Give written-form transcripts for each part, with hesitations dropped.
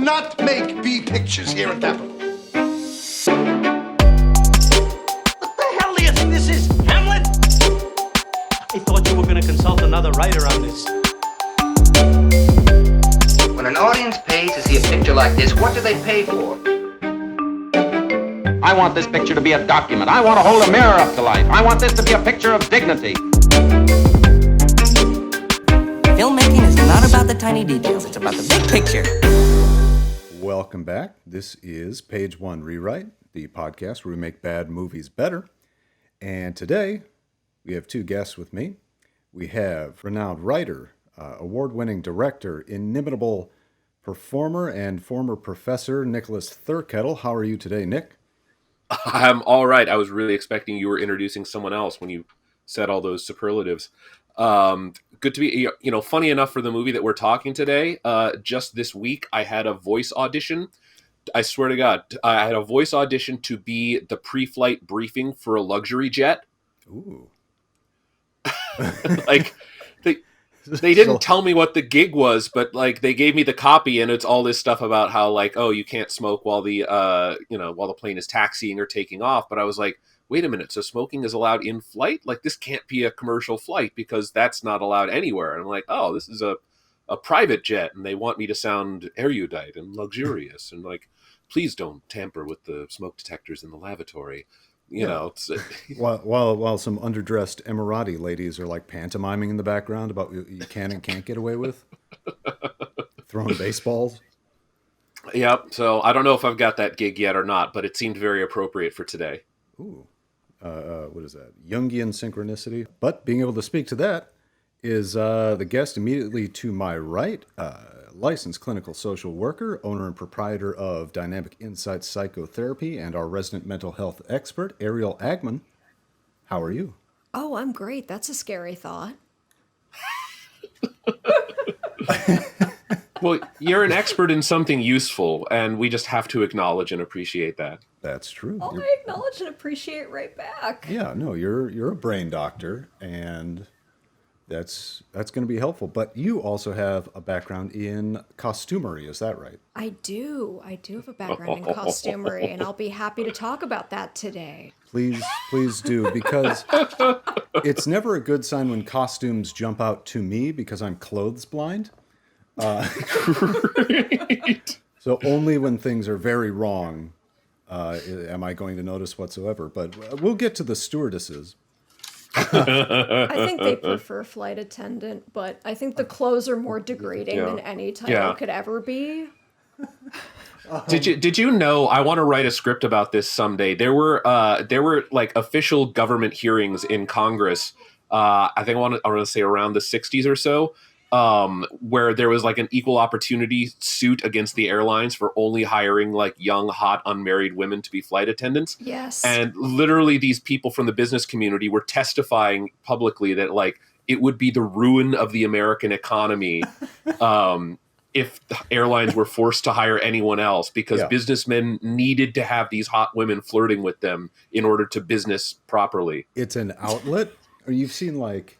not make B pictures here at Capitol. What the hell do you think this is, Hamlet? I thought you were going to consult another writer on this. When an audience pays to see a picture like this, what do they pay for? I want this picture to be a document. I want to hold a mirror up to life. I want this to be a picture of dignity. Filmmaking is not about the tiny details. It's about the big picture. Welcome back. This is Page One Rewrite, the podcast where we make bad movies better. And today, we have two guests with me. We have renowned writer, award-winning director, inimitable performer, and former professor Nicholas Thurkettle. How are you today, Nick? I'm all right. I was really expecting you were introducing someone else when you said all those superlatives. Good to be, funny enough for the movie that we're talking today, just this week I had a voice audition. I swear to God, I had a voice audition to be the pre-flight briefing for a luxury jet. Ooh. Like, they didn't tell me what the gig was, but like they gave me the copy, and it's all this stuff about how like, oh, you can't smoke while the while the plane is taxiing or taking off. But I was like, wait a minute, so smoking is allowed in flight? Like this can't be a commercial flight because that's not allowed anywhere. And I'm like, oh, this is a private jet, and they want me to sound erudite and luxurious, and like, please don't tamper with the smoke detectors in the lavatory. It's, while some underdressed Emirati ladies are like pantomiming in the background about what you can and can't get away with, throwing baseballs. Yep. So I don't know if I've got that gig yet or not, but it seemed very appropriate for today. Ooh, what is that? Jungian synchronicity. But being able to speak to that is the guest immediately to my right, licensed clinical social worker, owner and proprietor of Dynamic Insight Psychotherapy, and our resident mental health expert, Ariel Agman. How are you? Oh, I'm great. That's a scary thought. Well, you're an expert in something useful, and we just have to acknowledge and appreciate that. That's true. Oh, I acknowledge and appreciate right back. Yeah, no, you're a brain doctor, and that's going to be helpful. But you also have a background in costumery, is that right? I do have a background in costumery, and I'll be happy to talk about that today. Please do, because it's never a good sign when costumes jump out to me because I'm clothes blind. So only when things are very wrong am I going to notice whatsoever. But we'll get to the stewardesses. I think they prefer flight attendant, but I think the clothes are more degrading than any title could ever be. Did you know? I want to write a script about this someday. There were like official government hearings in Congress. I think I want to say around the 60s or so. Where there was like an equal opportunity suit against the airlines for only hiring like young, hot, unmarried women to be flight attendants. Yes. And literally these people from the business community were testifying publicly that like it would be the ruin of the American economy if the airlines were forced to hire anyone else because businessmen needed to have these hot women flirting with them in order to business properly. It's an outlet. You've seen like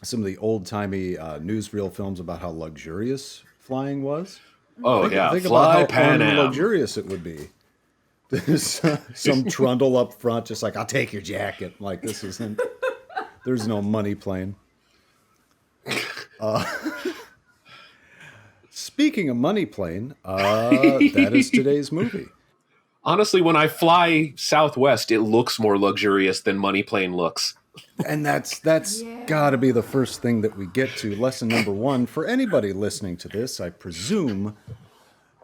some of the old-timey newsreel films about how luxurious flying was. Oh, Think Fly about how Pan Am. luxurious it would be. There's some trundle up front, just like, I'll take your jacket. Like, this isn't... There's no money plane. Speaking of money plane, that is today's movie. Honestly, when I fly Southwest, it looks more luxurious than Money Plane looks. And that's got to be the first thing that we get to. Lesson number one, for anybody listening to this, I presume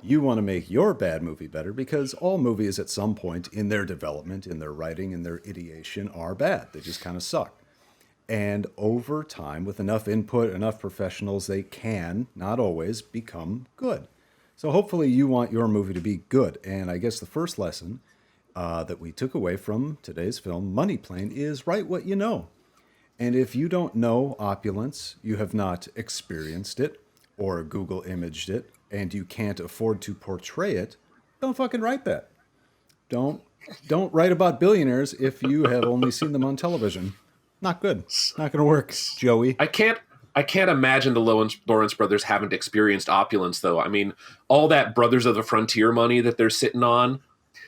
you want to make your bad movie better because all movies at some point in their development, in their writing, in their ideation are bad. They just kind of suck. And over time, with enough input, enough professionals, they can, not always, become good. So hopefully you want your movie to be good. And I guess the first lesson that we took away from today's film, Money Plane, is write what you know. And if you don't know opulence, you have not experienced it or Google imaged it, and you can't afford to portray it, don't fucking write that. Don't write about billionaires if you have only seen them on television. Not good. Not going to work, Joey. I can't I can't imagine the Lawrence brothers haven't experienced opulence, though. I mean, all that Brothers of the Frontier money that they're sitting on.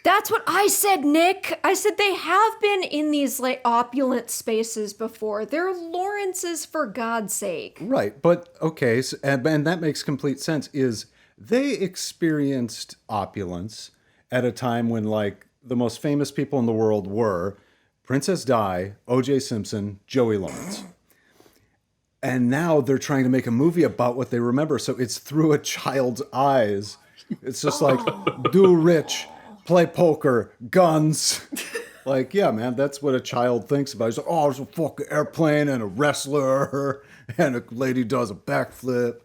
That's what I said, Nick. I said they have been in these like opulent spaces before. They're Lawrences, for God's sake. Right, but okay, so, and that makes complete sense. Is they experienced opulence at a time when like the most famous people in the world were Princess Di, O.J. Simpson, Joey Lawrence. And now they're trying to make a movie about what they remember. So it's through a child's eyes. It's just like, do rich, play poker, guns. Like, yeah, man, that's what a child thinks about. He's like, oh, there's a fucking airplane and a wrestler and a lady does a backflip.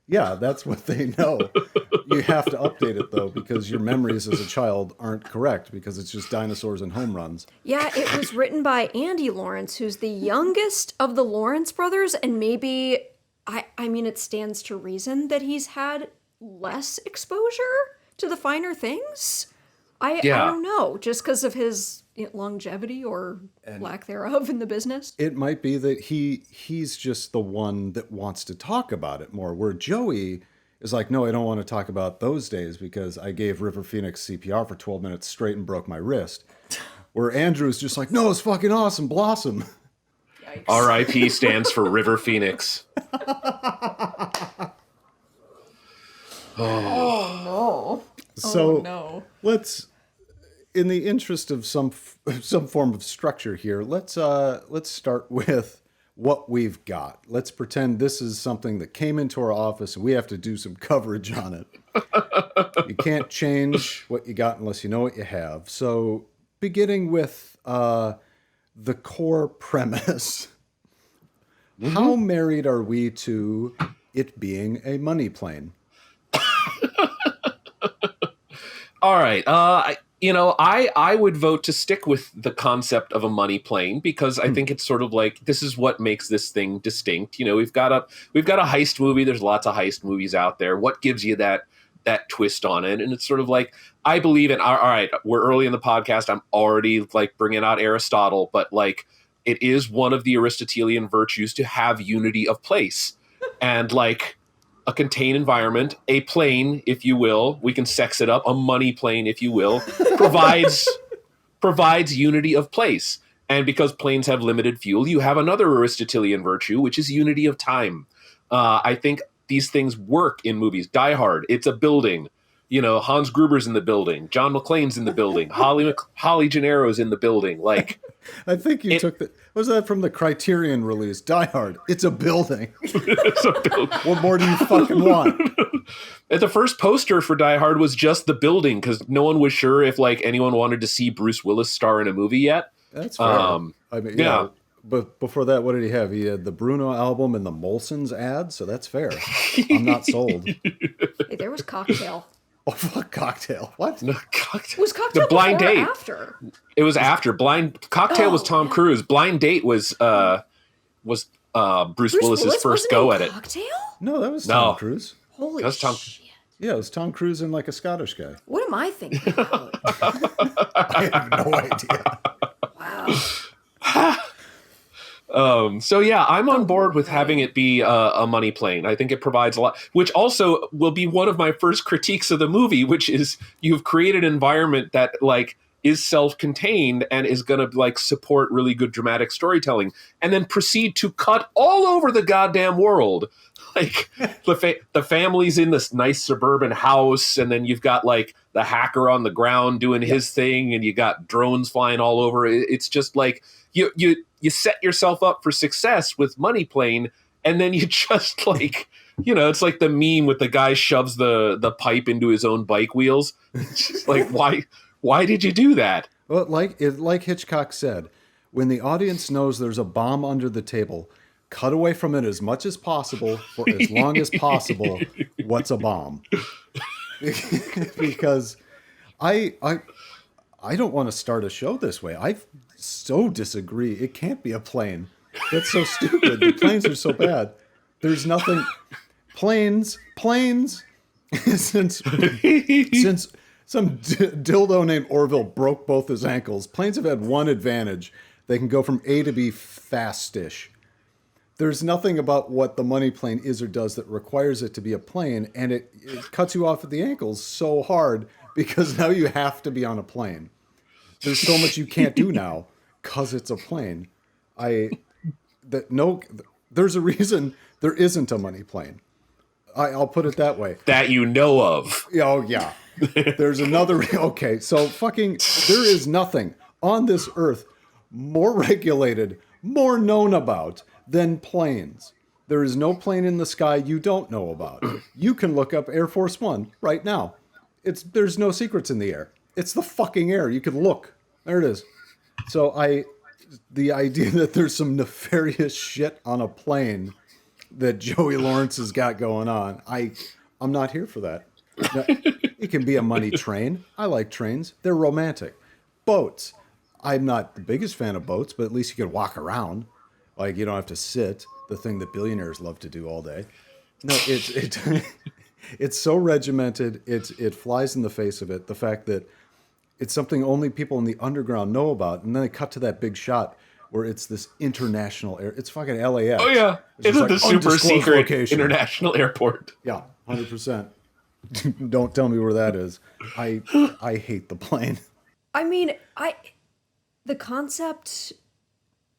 Yeah, that's what they know. You have to update it, though, because your memories as a child aren't correct because it's just dinosaurs and home runs. Yeah, it was written by Andy Lawrence, who's the youngest of the Lawrence brothers, and maybe, I mean, it stands to reason that he's had less exposure to the finer things. I don't know, just because of his longevity or lack thereof in the business. It might be that he's just the one that wants to talk about it more, where Joey is like, no, I don't want to talk about those days because I gave River Phoenix CPR for 12 minutes straight and broke my wrist. Where Andrew's just like, no, it's fucking awesome, Blossom. R.I.P. stands for River Phoenix. Oh, no. So no. Let's, in the interest of some form of structure here, let's start with what we've got. Let's pretend this is something that came into our office and we have to do some coverage on it. You can't change what you got unless you know what you have. So beginning with the core premise, how married are we to it being a money plane? All right. I would vote to stick with the concept of a money plane because I think it's sort of like this is what makes this thing distinct. You know, we've got a heist movie. There's lots of heist movies out there. What gives you that twist on it? And it's sort of like I believe in. All right, we're early in the podcast. I'm already like bringing out Aristotle, but like it is one of the Aristotelian virtues to have unity of place and like. A contained environment, a plane, if you will, we can sex it up, a money plane, if you will, provides unity of place. And because planes have limited fuel, you have another Aristotelian virtue, which is unity of time. I think these things work in movies. Die Hard, it's a building. You know, Hans Gruber's in the building. John McClane's in the building. Holly Gennaro's in the building. Like, I think you took the. Was that from the Criterion release? Die Hard. It's a building. It's a building. What more do you fucking want? And the first poster for Die Hard was just the building because no one was sure if like anyone wanted to see Bruce Willis star in a movie yet. That's fair. I mean, yeah. But before that, what did he have? He had the Bruno album and the Molson's ad, so that's fair. I'm not sold. Hey, there was Cocktail. Oh, fuck, Cocktail. What? No, Cocktail. Was Cocktail the Blind before or Date? After? It was after. Cocktail was Tom Cruise. Blind Date was Bruce Willis's first go at it. Cocktail? No, that was Tom Cruise. Holy shit. Yeah, it was Tom Cruise and like a Scottish guy. What am I thinking about? I have no idea. Wow. So yeah, I'm on board with having it be a money plane. I think it provides a lot, which also will be one of my first critiques of the movie, which is you've created an environment that like is self-contained and is going to like support really good dramatic storytelling and then proceed to cut all over the goddamn world. Like the family's in this nice suburban house and then you've got like the hacker on the ground doing his thing and you got drones flying all over. It's just like you set yourself up for success with Money Plane and then you just like, you know, it's like the meme with the guy shoves the pipe into his own bike wheels. It's just like, why did you do that? Well, like Hitchcock said, when the audience knows there's a bomb under the table, cut away from it as much as possible for as long as possible. What's a bomb? Because I don't want to start a show this way. I so disagree. It can't be a plane. That's so stupid. The planes are so bad. There's nothing. Planes. since some dildo named Orville broke both his ankles, planes have had one advantage. They can go from A to B fast-ish. there's nothing about what the money plane is or does that requires it to be a plane, and it cuts you off at the ankles so hard because now you have to be on a plane. There's so much you can't do now because it's a plane. There's a reason there isn't a money plane. I'll put it that way. That you know of. Oh, yeah. There's another. Okay, so there is nothing on this earth more regulated, more known about than planes. There is no plane in the sky you don't know about. You can look up Air Force One right now. There's no secrets in the air. It's the fucking air. You can look. There it is. So the idea that there's some nefarious shit on a plane that Joey Lawrence has got going on, I'm not here for that. No, it can be a money train. I like trains. They're romantic. Boats. I'm not the biggest fan of boats, but at least you can walk around. Like, you don't have to sit, the thing that billionaires love to do all day. No, it's so regimented. It flies in the face of it. The fact that it's something only people in the underground know about. And then they cut to that big shot where it's this international air. It's fucking LAX. Oh, yeah. Isn't like the super secret location. international airport? Yeah, 100%. Don't tell me where that is. I hate the plane. I mean, the concept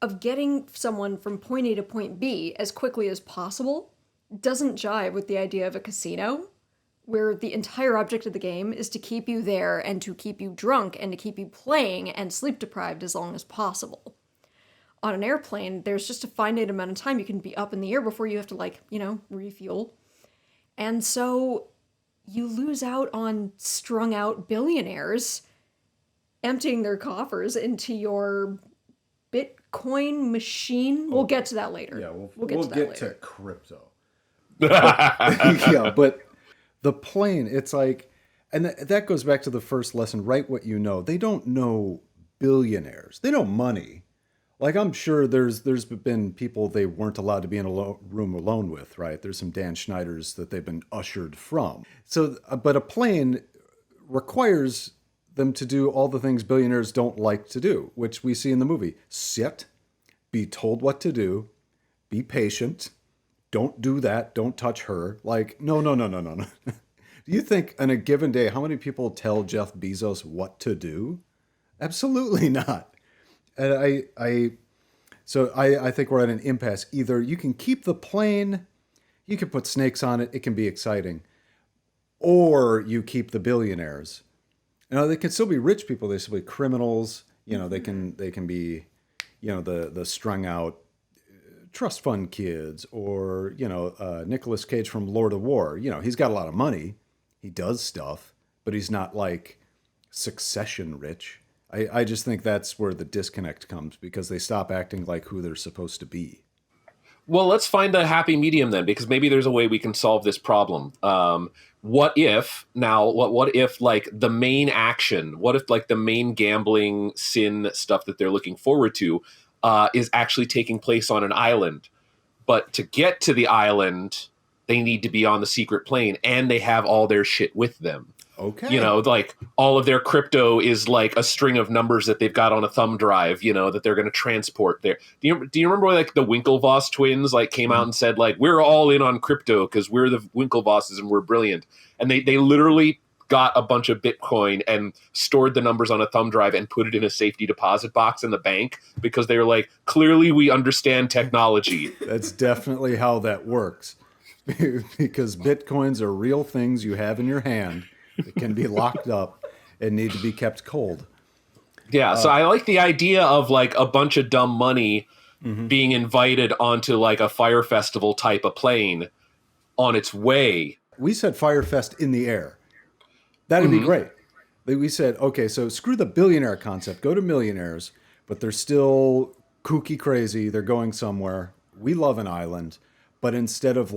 of getting someone from point A to point B as quickly as possible doesn't jive with the idea of a casino, where the entire object of the game is to keep you there and to keep you drunk and to keep you playing and sleep deprived as long as possible. On an airplane, there's just a finite amount of time you can be up in the air before you have to, refuel. And so you lose out on strung out billionaires emptying their coffers into your Bitcoin machine. We'll get to that later. Yeah, we'll get to crypto. Yeah, but the plane, it's like, and that goes back to the first lesson, write what you know. They don't know billionaires. They know money. Like, I'm sure there's been people they weren't allowed to be in a room alone with, right? There's some Dan Schneiders that they've been ushered from. So, but a plane requires them to do all the things billionaires don't like to do, which we see in the movie. Sit, be told what to do, be patient, don't do that, don't touch her. Like, no. Do you think in a given day, how many people tell Jeff Bezos what to do? Absolutely not. And I think we're at an impasse. Either you can keep the plane, you can put snakes on it, it can be exciting, or you keep the billionaires. They can still be rich people. They still be criminals. They can be, the strung out trust fund kids, or Nicholas Cage from Lord of War. He's got a lot of money. He does stuff, but he's not like Succession rich. I just think that's where the disconnect comes, because they stop acting like who they're supposed to be. Well, let's find a happy medium then, because maybe there's a way we can solve this problem. What if like the main action, what if like the main gambling sin stuff that they're looking forward to is actually taking place on an island? But to get to the island, they need to be on the secret plane, and they have all their shit with them. Okay. Like all of their crypto is like a string of numbers that they've got on a thumb drive, that they're going to transport there. Do you remember like the Winklevoss twins like came out and said like, we're all in on crypto because we're the Winklevosses and we're brilliant. And they literally got a bunch of Bitcoin and stored the numbers on a thumb drive and put it in a safety deposit box in the bank, because they were like, clearly we understand technology. That's definitely how that works. Because Bitcoins are real things you have in your hand that can be locked up and need to be kept cold. Yeah, so I like the idea of like a bunch of dumb money being invited onto like a fire festival type of plane on its way. We said Firefest in the air. That'd be great. We said, okay, so screw the billionaire concept. Go to millionaires, but they're still kooky crazy. They're going somewhere. We love an island. But instead of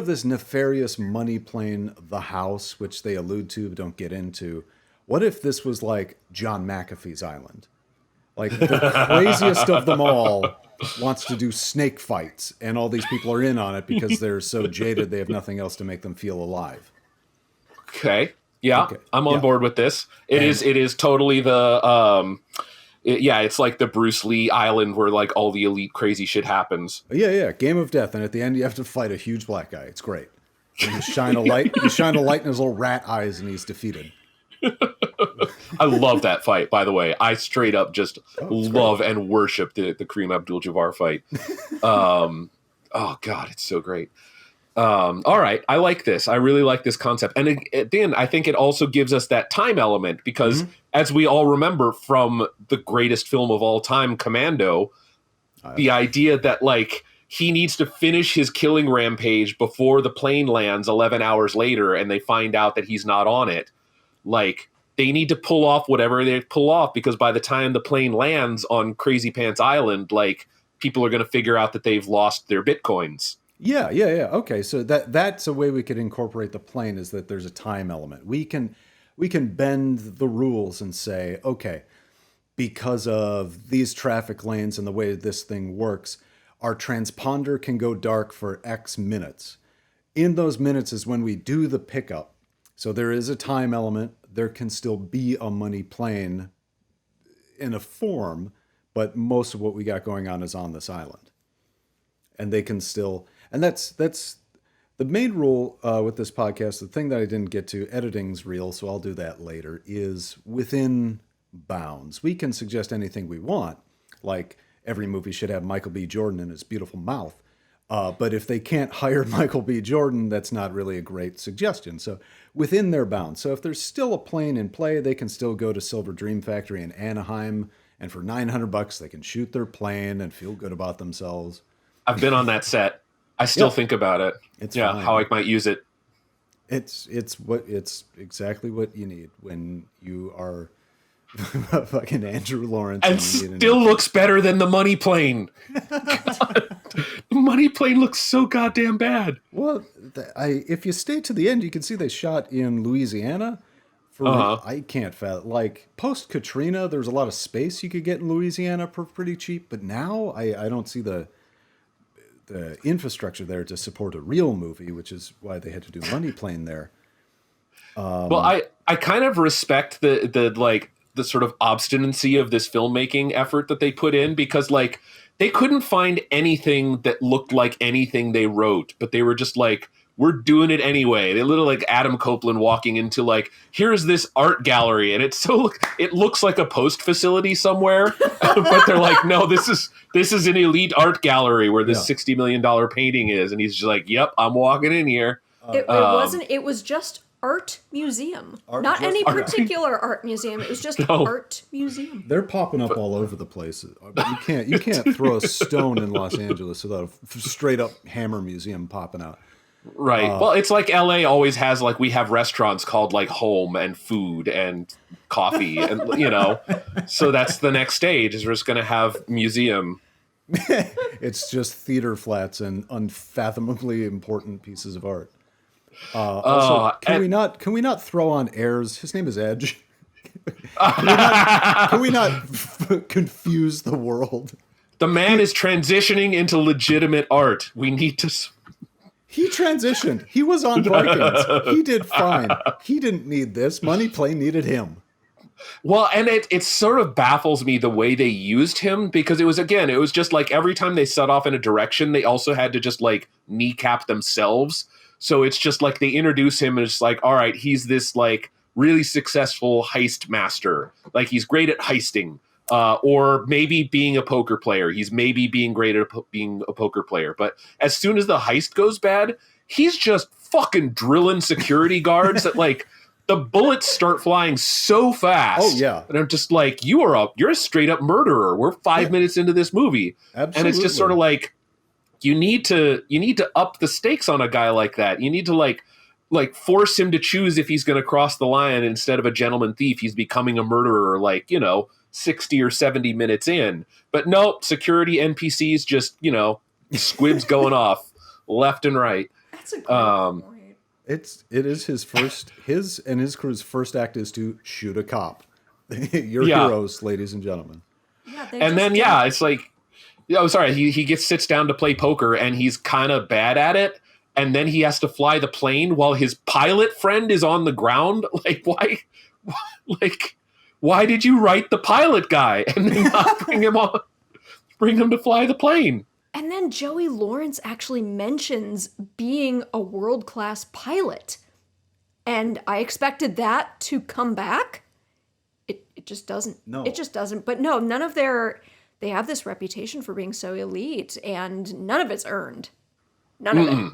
this nefarious money plane, the house, which they allude to but don't get into, what if this was like John McAfee's island? Like the craziest of them all wants to do snake fights, and all these people are in on it because they're so jaded they have nothing else to make them feel alive. Okay. Yeah, okay. I'm on board with this. It is totally the It's like the Bruce Lee island where like all the elite crazy shit happens. Yeah. Game of death, and at the end you have to fight a huge black guy. It's great. And you shine a light. You shine a light in his little rat eyes, and he's defeated. I love that fight, by the way. I straight up just love great. and worship the Kareem Abdul-Jabbar fight. Oh God, it's so great. All right, I like this. I really like this concept. And then I think it also gives us that time element because as we all remember from the greatest film of all time, Commando, the idea that like he needs to finish his killing rampage before the plane lands 11 hours later and they find out that he's not on it. Like, they need to pull off whatever they pull off because by the time the plane lands on Crazy Pants Island, like, people are going to figure out that they've lost their bitcoins. Yeah. Okay, so that's a way we could incorporate the plane is that there's a time element. We can bend the rules and say, okay, because of these traffic lanes and the way this thing works, our transponder can go dark for X minutes. In those minutes is when we do the pickup. So there is a time element. There can still be a money plane in a form, but most of what we got going on is on this island. And they can still, and that's the main rule with this podcast. The thing that I didn't get to, editing's real, so I'll do that later, is within bounds. We can suggest anything we want, like every movie should have Michael B. Jordan in his beautiful mouth. But if they can't hire Michael B. Jordan, that's not really a great suggestion. So within their bounds. So if there's still a plane in play, they can still go to Silver Dream Factory in Anaheim, and for $900 they can shoot their plane and feel good about themselves. I've been on that set. I still think about it. It's fine. How I might use it. It's exactly what you need when you are fucking Andrew Lawrence. And still looks better than the money plane. God, the money plane looks so goddamn bad. Well, if you stay to the end, you can see they shot in Louisiana. I can't fathom. Like, post-Katrina, there's a lot of space you could get in Louisiana for pretty cheap. But now, I don't see the infrastructure there to support a real movie, which is why they had to do Money Plane there. Well, I kind of respect the sort of obstinacy of this filmmaking effort that they put in because, like, they couldn't find anything that looked like anything they wrote, but they were just like, we're doing it anyway. They literally like Adam Copeland walking into like, here's this art gallery, and it looks like a post facility somewhere, but they're like, no, this is an elite art gallery where this $60 million painting is, and he's just like, yep, I'm walking in here. It wasn't. It was just art museum, not any particular art museum. It was just art museum. They're popping up all over the place. You can't throw a stone in Los Angeles without a straight up Hammer Museum popping out. Right. Well, it's like LA always has, like, we have restaurants called like Home and Food and Coffee, and so that's the next stage is we're just going to have museum. It's just theater flats and unfathomably important pieces of art. Also, can we not throw on Ayers? His name is Edge. Can we not confuse the world? The man is transitioning into legitimate art. We need to. He transitioned. He was on Vikings. He did fine. He didn't need this. Money Plane needed him. Well, and it sort of baffles me the way they used him because it was just like every time they set off in a direction, they also had to just like kneecap themselves. So it's just like they introduce him and it's like, all right, he's this like really successful heist master. Like he's great at heisting. Or maybe being a poker player. He's maybe being great at being a poker player. But as soon as the heist goes bad, he's just fucking drilling security guards that like the bullets start flying so fast. Oh yeah. And I'm just like, you're a straight up murderer. We're 5 minutes into this movie. Absolutely. And it's just sort of like you need to up the stakes on a guy like that. You need to like force him to choose if he's going to cross the line. Instead of a gentleman thief, he's becoming a murderer, like, 60 or 70 minutes in. But nope, security NPCs just, squibs going off left and right. That's a great point. It is his and his crew's first act is to shoot a cop. You're heroes, ladies and gentlemen. Yeah, and then it's like, he sits down to play poker and he's kind of bad at it. And then he has to fly the plane while his pilot friend is on the ground. Like, why? Like, Why did you write the pilot guy and then not bring him to fly the plane? And then Joey Lawrence actually mentions being a world-class pilot. And I expected that to come back. It just doesn't. No. It just doesn't. But no, none of their... They have this reputation for being so elite, and none of it's earned. None of it.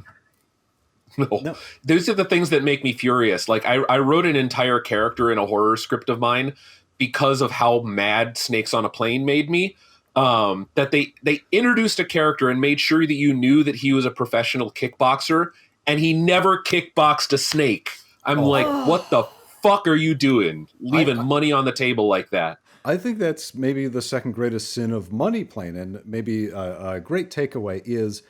No. Those are the things that make me furious. Like, I wrote an entire character in a horror script of mine because of how mad Snakes on a Plane made me. That they introduced a character and made sure that you knew that he was a professional kickboxer, and he never kickboxed a snake. I'm like, what the fuck are you doing? Leaving money on the table like that. I think that's maybe the second greatest sin of Money Plane, and maybe a great takeaway is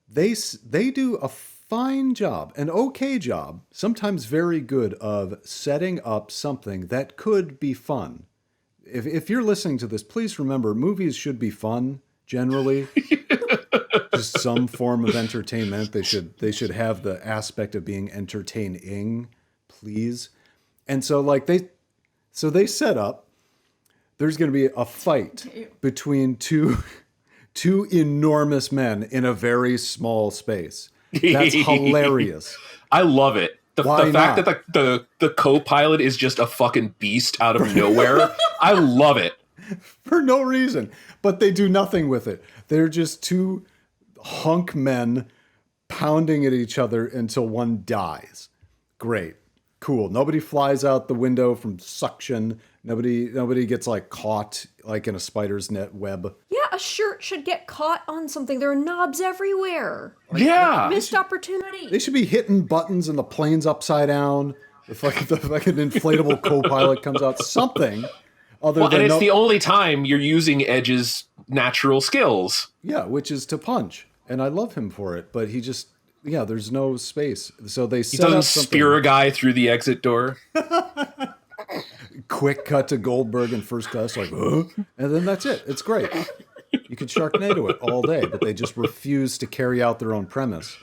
they do a fine job, an okay job, sometimes very good, of setting up something that could be fun. If you're listening to this, please remember, movies should be fun, generally. Just some form of entertainment. They should have the aspect of being entertaining, please. And so they set up, there's going to be a fight between two enormous men in a very small space. That's hilarious. I love it. The fact that the co-pilot is just a fucking beast out of nowhere. I love it. For no reason. But they do nothing with it. They're just two hunk men pounding at each other until one dies. Great. Cool. Nobody flies out the window from suction. Nobody gets like caught like in a spider's net web. Yeah, a shirt should get caught on something. There are knobs everywhere. Yeah. Missed opportunity. They should be hitting buttons and the plane's upside down. The fucking inflatable co-pilot comes out. Something other than... And it's the only time you're using Edge's natural skills. Yeah, which is to punch. And I love him for it. But he just... Yeah, there's no space. So they set He doesn't up something... spear a guy through the exit door. Quick cut to Goldberg in first class, like, huh? And then that's it. It's great. You could Sharknado it all day, but they just refuse to carry out their own premise.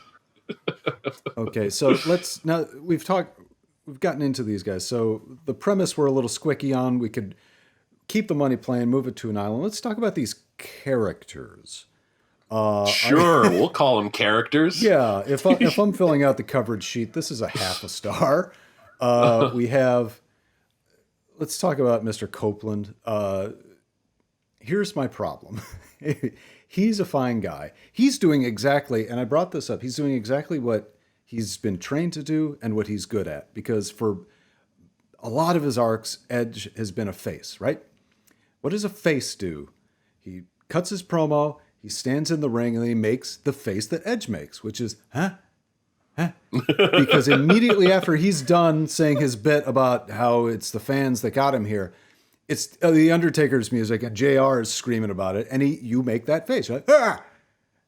Okay, so now we've gotten into these guys. So the premise we're a little squicky on. We could keep the Money Plane, move it to an island. Let's talk about these characters. Sure, we'll call them characters. Yeah, if I'm filling out the coverage sheet, this is a half a star. We have... Let's talk about Mr. Copeland. Here's my problem. He's a fine guy. He's doing exactly, and I brought this up, he's doing exactly what he's been trained to do and what he's good at. Because for a lot of his arcs, Edge has been a face, right? What does a face do? He cuts his promo, he stands in the ring, and he makes the face that Edge makes, which is, huh? Because immediately after he's done saying his bit about how it's the fans that got him here, it's the Undertaker's music, and JR is screaming about it, and you make that face, right? Ah!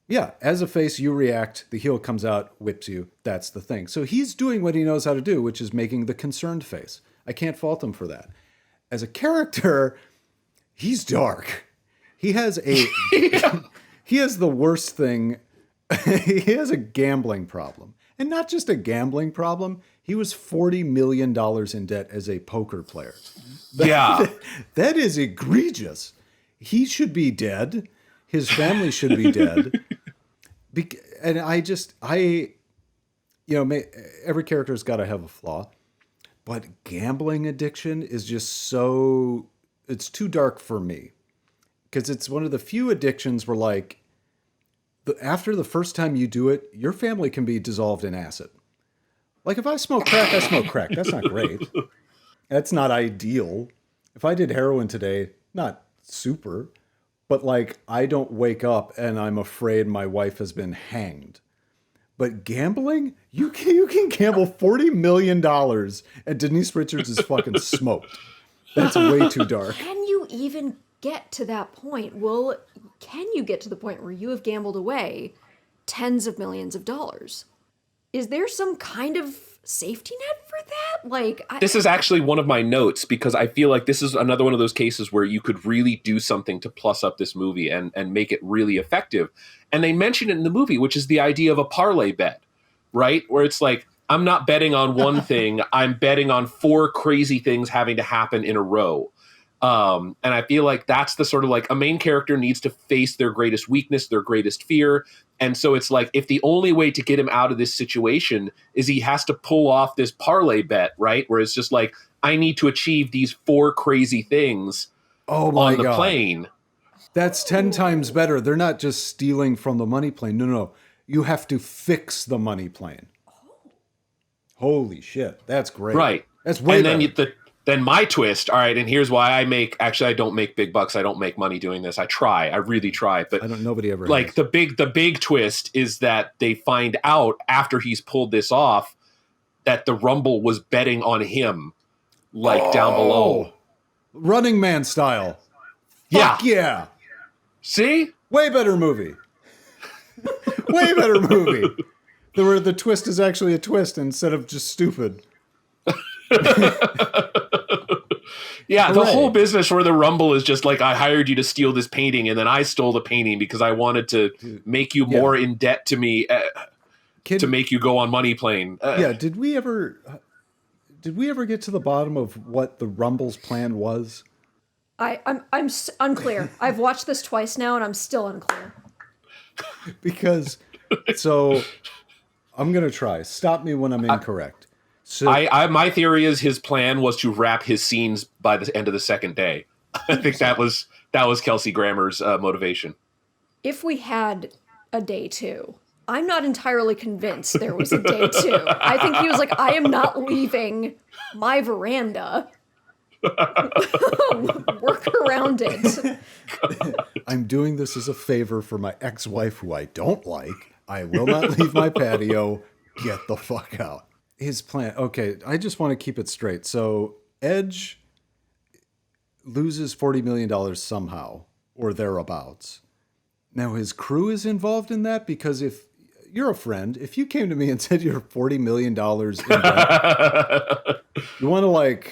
Yeah, as a face, you react, the heel comes out, whips you, that's the thing. So he's doing what he knows how to do, which is making the concerned face. I can't fault him for that. As a character, he's dark. He has he has the worst thing. He has a gambling problem. And not just a gambling problem. He was $40 million in debt as a poker player. That is egregious. He should be dead. His family should be dead. And every character's got to have a flaw. But gambling addiction is just it's too dark for me. Because it's one of the few addictions where, like, after the first time you do it, your family can be dissolved in acid. Like, if I smoke crack, I smoke crack. That's not great. That's not ideal. If I did heroin today, not super. But, like, I don't wake up and I'm afraid my wife has been hanged. But gambling? You can gamble $40 million and Denise Richards is fucking smoked. That's way too dark. Can you even get to that point? Well, can you get to the point where you have gambled away tens of millions of dollars? Is there some kind of safety net for that? This is actually one of my notes, because I feel like this is another one of those cases where you could really do something to plus up this movie and make it really effective. And they mention it in the movie, which is the idea of a parlay bet, right? Where it's like, I'm not betting on one thing. I'm betting on 4 crazy things having to happen in a row. And I feel like that's the sort of like a main character needs to face their greatest weakness, their greatest fear. And so it's like, if the only way to get him out of this situation is he has to pull off this parlay bet, right? Where it's just like, I need to achieve these 4 crazy things on the plane. That's 10 times better. They're not just stealing from the money plane. No. You have to fix the money plane. Holy shit. That's great. Right. That's way better. Then my twist, all right, and here's why I don't make big bucks. I don't make money doing this. I really try. But nobody ever like has. the big twist is that they find out after he's pulled this off that the Rumble was betting on him, down below. Running Man style. Yeah. Fuck yeah. See? Way better movie. Way better movie. The twist is actually a twist instead of just stupid. Yeah, the whole business where the Rumble is just like, I hired you to steal this painting, and then I stole the painting because I wanted to make you more in debt to me to make you go on money plane. Did we ever get to the bottom of what the Rumble's plan was? I'm unclear. I've watched this twice now, and I'm still unclear. Because, so, I'm going to try. Stop me when I'm incorrect. So, my theory is his plan was to wrap his scenes by the end of the second day. I think that was Kelsey Grammer's motivation. If we had a day 2, I'm not entirely convinced there was a day 2. I think he was like, I am not leaving my veranda. Work around it. I'm doing this as a favor for my ex-wife who I don't like. I will not leave my patio. Get the fuck out. His plan. Okay, I just want to keep it straight. So Edge loses $40 million somehow, or thereabouts. Now his crew is involved in that, because if you're a friend, if you came to me and said you're $40 million in debt, you want to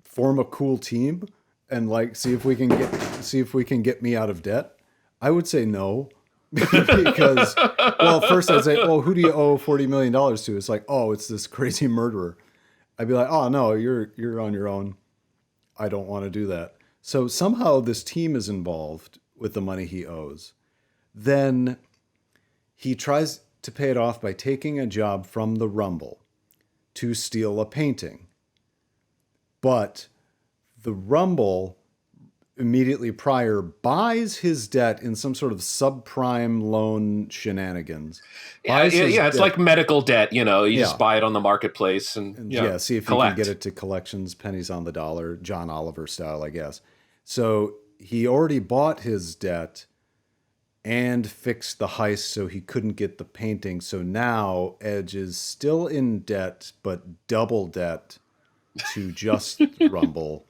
form a cool team and see if we can get me out of debt, I would say no. Because, well, first I'd say, oh, who do you owe $40 million to? It's like, oh, it's this crazy murderer. I'd be like, oh, no, you're on your own. I don't want to do that. So somehow this team is involved with the money he owes. Then he tries to pay it off by taking a job from the Rumble to steal a painting. But the Rumble immediately prior buys his debt in some sort of subprime loan shenanigans. It's like medical debt, you just buy it on the marketplace and see if you can get it to collections, pennies on the dollar, John Oliver style, I guess. So he already bought his debt and fixed the heist so he couldn't get the painting. So now Edge is still in debt, but double debt to just Rumble.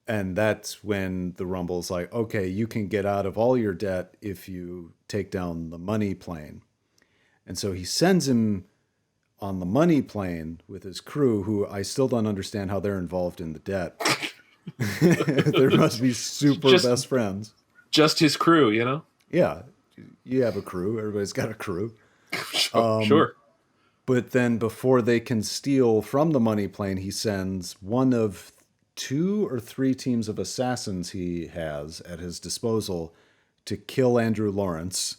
And that's when the Rumble's like, okay, you can get out of all your debt if you take down the money plane. And so he sends him on the money plane with his crew, who I still don't understand how they're involved in the debt. There must be best friends. Just his crew, Yeah. You have a crew. Everybody's got a crew. Sure. But then before they can steal from the money plane, he sends one of 2 or 3 teams of assassins he has at his disposal to kill Andrew Lawrence.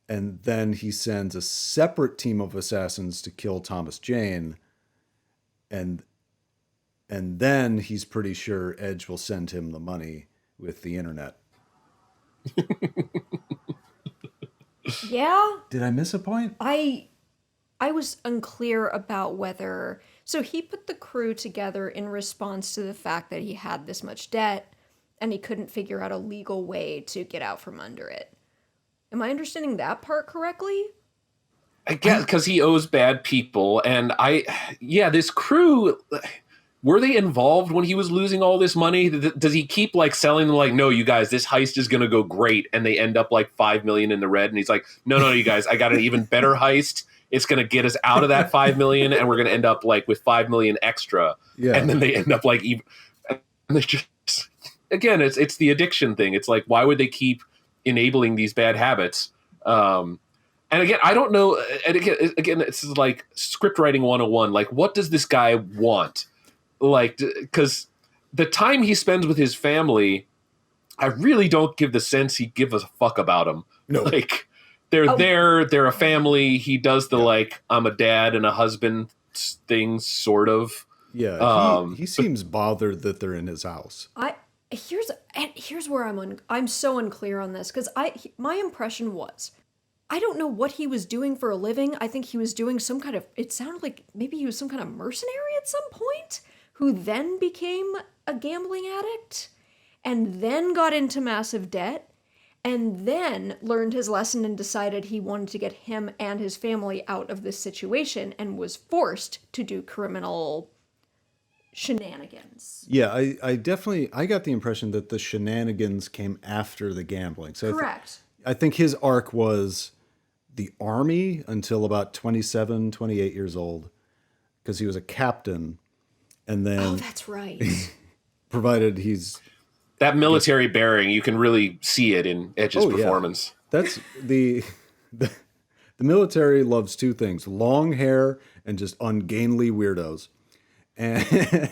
And then he sends a separate team of assassins to kill Thomas Jane. And then he's pretty sure Edge will send him the money with the internet. Yeah? Did I miss a point? I was unclear about whether... So he put the crew together in response to the fact that he had this much debt and he couldn't figure out a legal way to get out from under it. Am I understanding that part correctly? I guess because he owes bad people. And this crew, were they involved when he was losing all this money? Does he keep selling them no, you guys, this heist is going to go great. And they end up $5 million in the red. And he's like, no, you guys, I got an even better heist. It's going to get us out of that 5 million, and we're going to end up with 5 million extra. Yeah. And then they end up even. And they just, again, it's the addiction thing. It's why would they keep enabling these bad habits? And again, I don't know. And again, it's like script writing 101. Like, what does this guy want? Like, because the time he spends with his family, I really don't give the sense he gives a fuck about them. No. Like, they're there, they're a family. He does the like, I'm a dad and a husband thing, sort of. Yeah, he seems bothered that they're in his house. Here's where I'm so unclear on this, because my impression was, I don't know what he was doing for a living. I think he was doing some kind of, it sounded like maybe he was some kind of mercenary at some point, who then became a gambling addict, and then got into massive debt, and then learned his lesson and decided he wanted to get him and his family out of this situation, and was forced to do criminal shenanigans. Yeah, I definitely, I got the impression that the shenanigans came after the gambling. So Correct. I think his arc was the army until about 27, 28 years old, because he was a captain, and then Oh, that's right. provided he's That military bearing, you can really see it in Edge's performance. Yeah. That's the military loves two things: long hair and just ungainly weirdos. And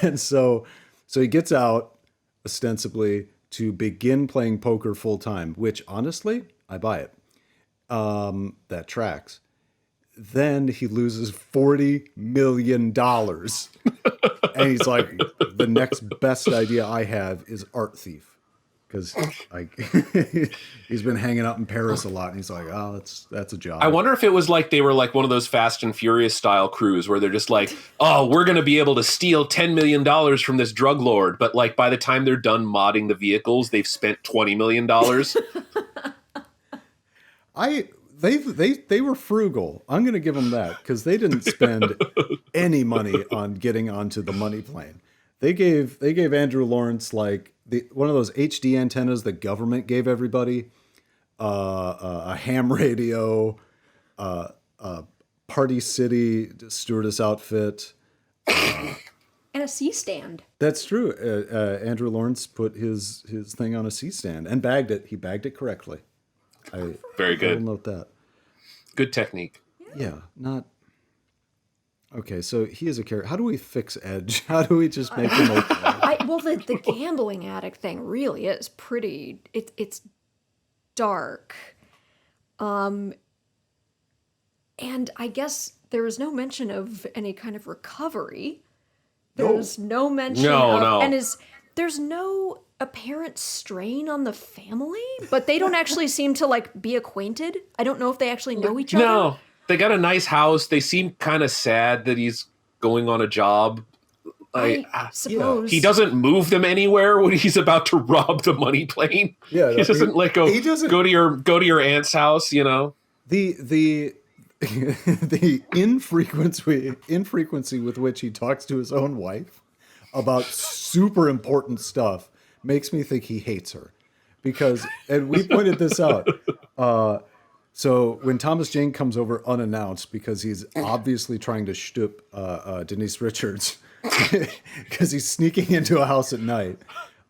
and so he gets out ostensibly to begin playing poker full time, which honestly, I buy it. That tracks. Then he loses $40 million. And he's like, the next best idea I have is art thief. Because he's been hanging out in Paris a lot, and he's like, oh, that's a job. I wonder if it was like they were like one of those Fast and Furious style crews where they're just like, oh, we're going to be able to steal $10 million from this drug lord. But like by the time they're done modding the vehicles, they've spent $20 million. They were frugal. I'm going to give them that, because they didn't spend any money on getting onto the money plane. They gave Andrew Lawrence like one of those HD antennas the government gave everybody, a ham radio, a Party City stewardess outfit, And a C-stand. That's true. Andrew Lawrence put his thing on a C-stand and bagged it. He bagged it correctly. Very good. I will note that. Good technique. Yeah, not... Okay, so he is a character. How do we fix Edge? How do we just make him okay? Well, the gambling addict thing really is pretty... It's dark. And I guess there was no mention of any kind of recovery. There's no mention of... And there's no apparent strain on the family, but they don't actually seem to like be acquainted. I don't know if they actually know each other. No, they got a nice house. They seem kind of sad that he's going on a job. I suppose he doesn't move them anywhere when he's about to rob the money plane. Yeah, he doesn't go to your aunt's house. You know, the infrequency with which he talks to his own wife about super important stuff makes me think he hates her, because, and we pointed this out. So when Thomas Jane comes over unannounced, because he's obviously trying to shtup Denise Richards, because he's sneaking into a house at night.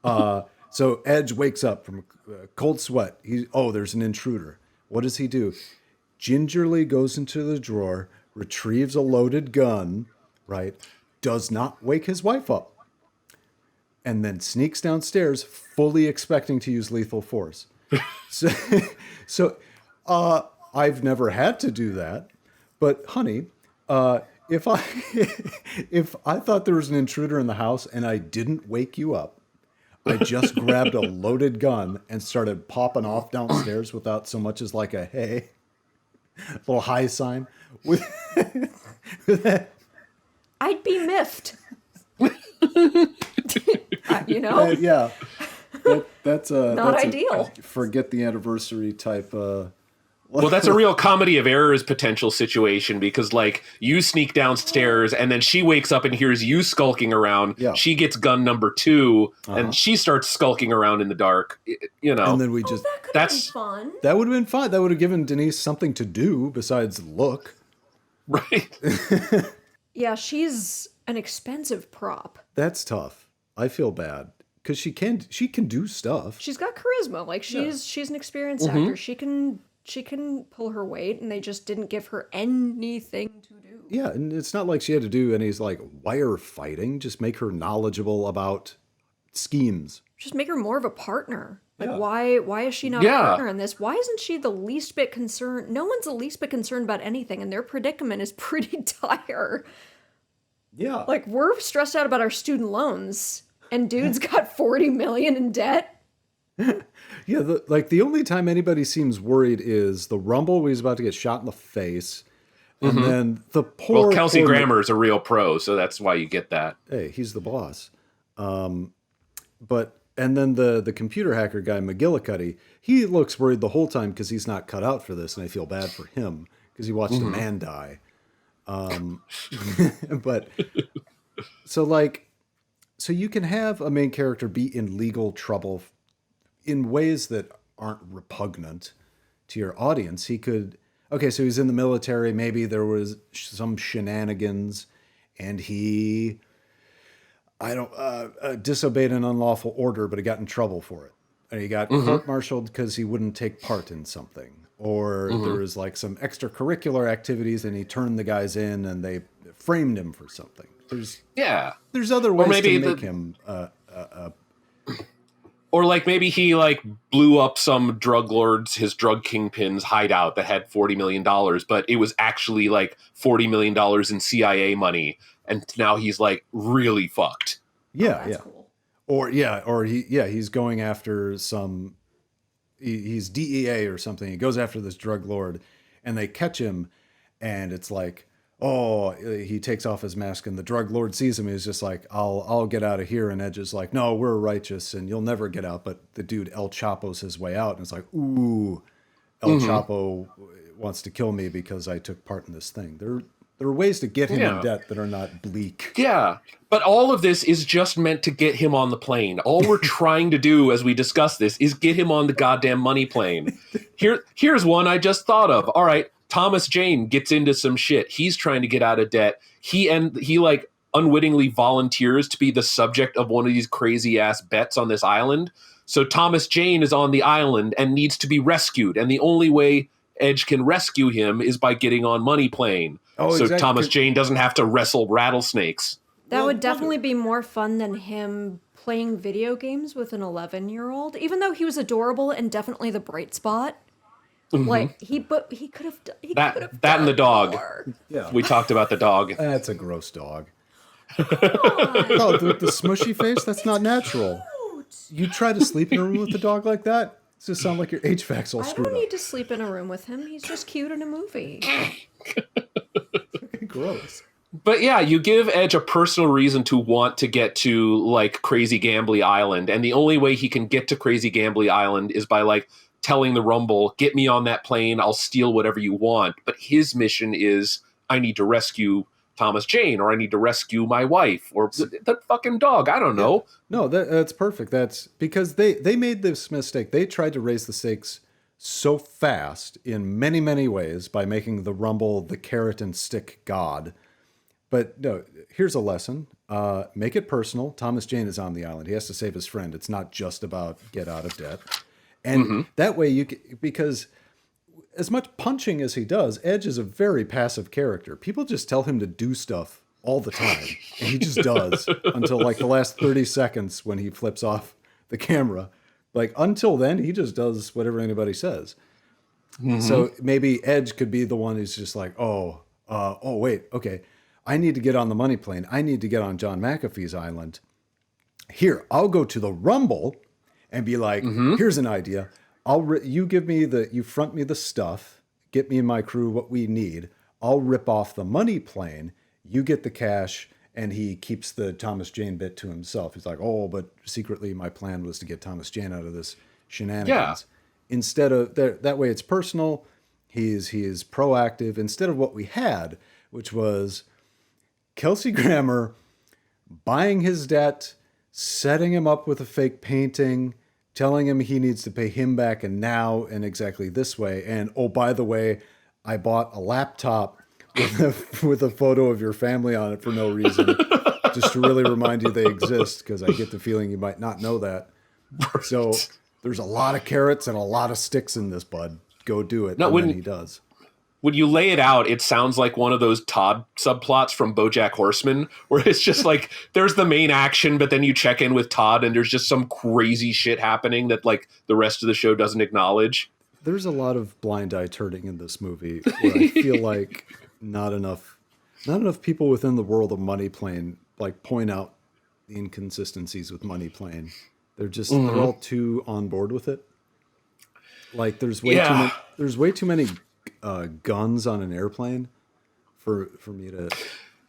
So Edge wakes up from a cold sweat. There's an intruder. What does he do? Gingerly goes into the drawer, retrieves a loaded gun, right? Does not wake his wife up. And then sneaks downstairs, fully expecting to use lethal force. So I've never had to do that, but honey, if I thought there was an intruder in the house and I didn't wake you up, I just grabbed a loaded gun and started popping off downstairs without so much as like a hey, little high sign. I'd be miffed. Yeah, that's not ideal. Forget the anniversary type. Well, that's a real comedy of errors potential situation, because like you sneak downstairs and then she wakes up and hears you skulking around. Yeah. She gets gun number 2 and she starts skulking around in the dark. You know, and then we just that's fun. That would have been fun. That would have given Denise something to do besides look. Right. Yeah, she's an expensive prop. That's tough. I feel bad because she can do stuff. She's got charisma. Like she's an experienced actor. She can she can pull her weight, and they just didn't give her anything to do. Yeah, and it's not like she had to do any like wire fighting. Just make her knowledgeable about schemes. Just make her more of a partner. Like, Yeah. why is she not a partner in this? Why isn't she the least bit concerned? No one's the least bit concerned about anything, and their predicament is pretty dire. Yeah. Like, we're stressed out about our student loans, and dude's got 40 million in debt. Yeah, the only time anybody seems worried is the Rumble where he's about to get shot in the face. And then the poor... Well, Kelsey poor Grammer is a real pro, so that's why you get that. Hey, he's the boss. And then the computer hacker guy, McGillicuddy, he looks worried the whole time because he's not cut out for this, and I feel bad for him because he watched a man die. But so you can have a main character be in legal trouble in ways that aren't repugnant to your audience. He could, okay, so he's in the military. Maybe there was some shenanigans and he, disobeyed an unlawful order, but he got in trouble for it. And he got court-martialed because he wouldn't take part in something. Or there was like some extracurricular activities and he turned the guys in and they framed him for something. There's other ways to make him or like maybe he like blew up some drug lord's, his drug kingpin's hideout that had $40 million, but it was actually like $40 million in CIA money. And now he's like really fucked. Yeah. Cool. Or he's going after some, he's DEA or something. He goes after this drug lord and they catch him and it's like, oh, he takes off his mask and the drug lord sees him. He's just like, I'll get out of here. And Edge is like, no, we're righteous and you'll never get out. But the dude El Chapo's his way out. And it's like, ooh, El Chapo wants to kill me because I took part in this thing. There are ways to get him in debt that are not bleak. Yeah, but all of this is just meant to get him on the plane. All we're trying to do as we discuss this is get him on the goddamn money plane. Here's one I just thought of. All right, Thomas Jane gets into some shit. He's trying to get out of debt. He like unwittingly volunteers to be the subject of one of these crazy ass bets on this island. So Thomas Jane is on the island and needs to be rescued. And the only way Edge can rescue him is by getting on money plane. Oh, so exactly. Thomas Jane doesn't have to wrestle rattlesnakes. That would definitely be more fun than him playing video games with an 11-year-old, even though he was adorable and definitely the bright spot. Like he could have That and the dog. More. Yeah. We talked about the dog. That's a gross dog. Oh, with the smushy face? That's not natural. You try to sleep in a room with a dog like that? It just sound like your HVAC's all I screwed don't up. need to sleep in a room with him. He's just cute in a movie. Gross. But yeah, you give Edge a personal reason to want to get to like Crazy Gambly Island, and the only way he can get to Crazy Gambly Island is by like telling the Rumble, get me on that plane, I'll steal whatever you want. But his mission is, I need to rescue Thomas Jane, or I need to rescue my wife, or the fucking dog. I don't know. No, that's perfect. That's because they made this mistake. They tried to raise the stakes so fast in many, many ways by making the Rumble the carrot and stick god. But no, here's a lesson. Make it personal. Thomas Jane is on the island. He has to save his friend. It's not just about get out of debt. And that way you can, because as much punching as he does, Edge is a very passive character. People just tell him to do stuff all the time. And he just does until like the last 30 seconds when he flips off the camera. Like until then, he just does whatever anybody says. So maybe Edge could be the one who's just like, wait, okay. I need to get on the money plane. I need to get on John McAfee's island. Here, I'll go to the Rumble and be like, here's an idea. You front me the stuff, get me and my crew what we need. I'll rip off the money plane. You get the cash, and he keeps the Thomas Jane bit to himself. He's like, oh, but secretly my plan was to get Thomas Jane out of this shenanigans. Yeah. Instead of that way, it's personal. He is proactive. Instead of what we had, which was Kelsey Grammer buying his debt, setting him up with a fake painting, telling him he needs to pay him back and now in exactly this way. And, oh, by the way, I bought a laptop with a photo of your family on it for no reason, just to really remind you they exist, because I get the feeling you might not know that. So there's a lot of carrots and a lot of sticks in this, bud. go do it. No, and when- then he does. When you lay it out, it sounds like one of those Todd subplots from BoJack Horseman, where it's just like there's the main action, but then you check in with Todd, and there's just some crazy shit happening that like the rest of the show doesn't acknowledge. There's a lot of blind eye turning in this movie where I feel like not enough people within the world of Money Plane like point out the inconsistencies with Money Plane. They're just they're all too on board with it. Like there's way too many guns on an airplane for me to.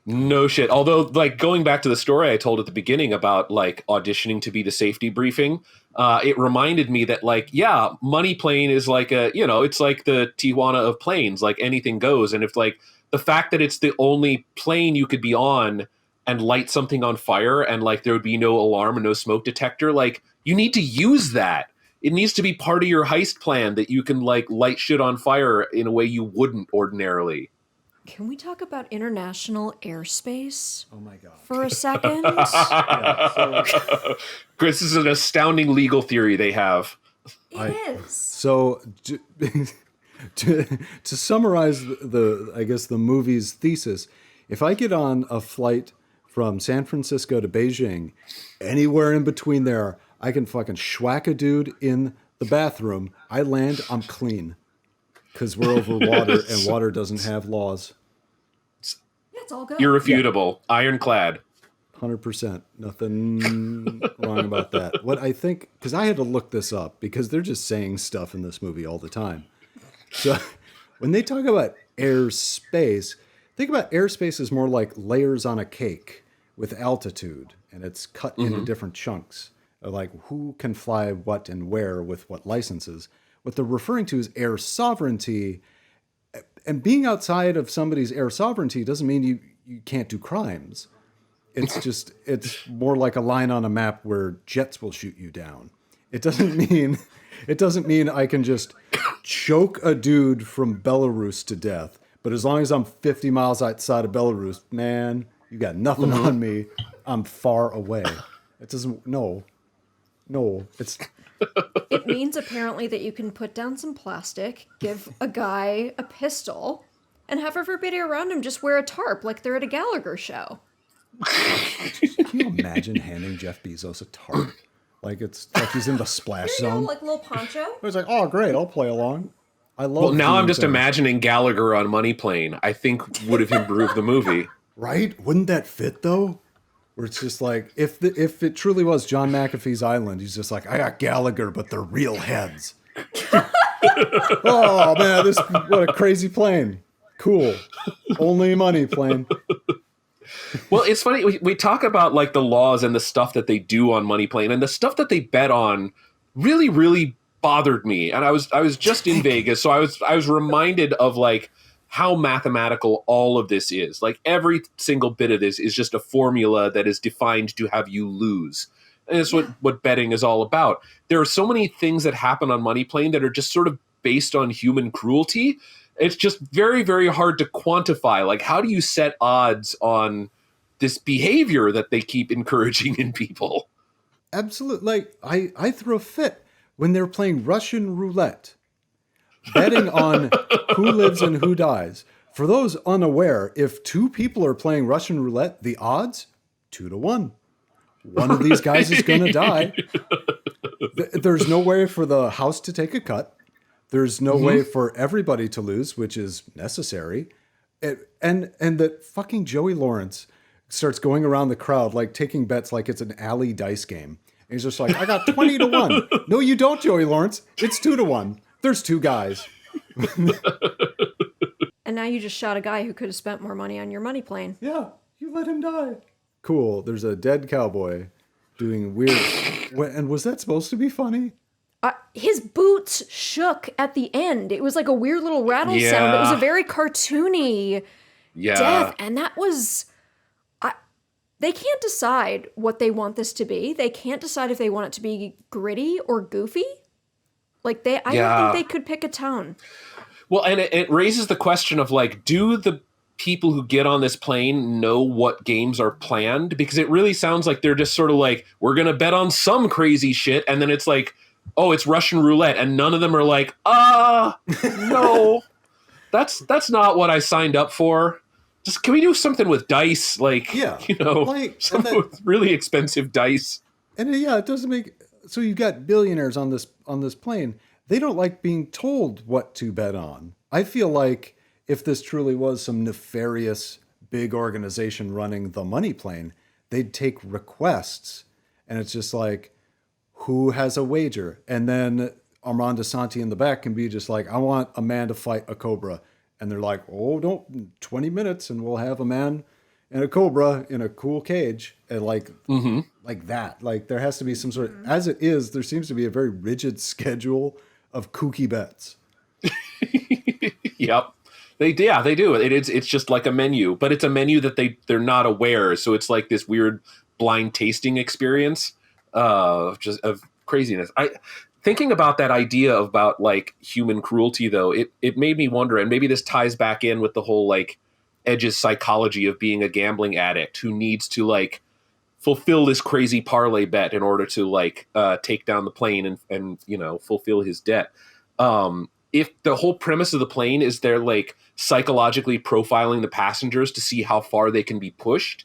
No shit. Although, like, going back to the story I told at the beginning about, like, auditioning to be the safety briefing, it reminded me that, like, yeah, Money Plane is like it's like the Tijuana of planes, like, anything goes. And if, like, the fact that it's the only plane you could be on and light something on fire and, like, there would be no alarm and no smoke detector, like, you need to use that. It needs to be part of your heist plan that you can, like, light shit on fire in a way you wouldn't ordinarily. Can we talk about international airspace? Oh my god! For a second? Chris, this is an astounding legal theory they have. It is. So to summarize the movie's thesis, if I get on a flight from San Francisco to Beijing, anywhere in between there, I can fucking schwack a dude in the bathroom. I land, I'm clean. Because we're over water, and water doesn't have laws. Yeah, it's all good. Irrefutable. Yeah. Ironclad. 100%. Nothing wrong about that. What I think, because I had to look this up, because they're just saying stuff in this movie all the time. So when they talk about airspace, think about airspace as more like layers on a cake with altitude, and it's cut into different chunks. Like who can fly what and where with what licenses. What they're referring to is air sovereignty, and being outside of somebody's air sovereignty doesn't mean you can't do crimes. It's more like a line on a map where jets will shoot you down. It doesn't mean I can just choke a dude from Belarus to death. But as long as I'm 50 miles outside of Belarus, man, you got nothing on me. I'm far away. It doesn't. No, it's. It means apparently that you can put down some plastic, give a guy a pistol, and have everybody around him just wear a tarp like they're at a Gallagher show. Can you imagine handing Jeff Bezos a tarp? Like it's like he's in the splash zone. Like a little poncho. It's like, oh great, I'll play along. I love. Well, now I'm just things. imagining Gallagher on Money Plane. I think would have improved the movie. Right? Wouldn't that fit though? Where it's just like if it truly was John McAfee's Island, he's just like, I got Gallagher, but they're real heads. Oh man, what a crazy plane. Cool. Only Money Plane. Well, it's funny. We talk about like the laws and the stuff that they do on Money Plane, and the stuff that they bet on really, really bothered me. And I was just in Vegas, so I was reminded of like how mathematical all of this is. Like every single bit of this is just a formula that is defined to have you lose. And it's what betting is all about. There are so many things that happen on Money Plane that are just sort of based on human cruelty. It's just very, very hard to quantify. Like, how do you set odds on this behavior that they keep encouraging in people? Absolutely. Like, I threw a fit when they were playing Russian roulette, betting on who lives and who dies. For those unaware, if two people are playing Russian roulette, the odds, 2-1. One of these guys is going to die. There's no way for the house to take a cut. There's no way for everybody to lose, which is necessary. And that fucking Joey Lawrence starts going around the crowd, like taking bets like it's an alley dice game. And he's just like, I got 20-1. No, you don't, Joey Lawrence. It's 2-1. There's two guys. And now you just shot a guy who could have spent more money on your Money Plane. Yeah, you let him die. Cool. There's a dead cowboy doing weird. And was that supposed to be funny? His boots shook at the end. It was like a weird little rattle sound. It was a very cartoony death. And that was... They can't decide what they want this to be. They can't decide if they want it to be gritty or goofy. Like, I don't think they could pick a tone. Well, and it raises the question of, like, do the people who get on this plane know what games are planned? Because it really sounds like they're just sort of like, we're going to bet on some crazy shit. And then it's like, oh, it's Russian roulette, and none of them are like, no, that's not what I signed up for. Just can we do something with dice, like something with really expensive dice? And it doesn't make. So you've got billionaires on this plane. They don't like being told what to bet on. I feel like if this truly was some nefarious big organization running the money plane, they'd take requests, and it's just like, who has a wager? And then Armand Asante in the back can be just like, I want a man to fight a cobra. And they're like, oh, don't, 20 minutes and we'll have a man and a cobra in a cool cage. And like that. Like there has to be some sort of, as it is, there seems to be a very rigid schedule of kooky bets. Yep. They do. It's just like a menu, but it's a menu that they're not aware. So it's like this weird blind tasting experience of craziness. Thinking about that idea about like human cruelty, though, it made me wonder, and maybe this ties back in with the whole like Edge's psychology of being a gambling addict who needs to like fulfill this crazy parlay bet in order to like take down the plane and fulfill his debt. If the whole premise of the plane is they're like psychologically profiling the passengers to see how far they can be pushed,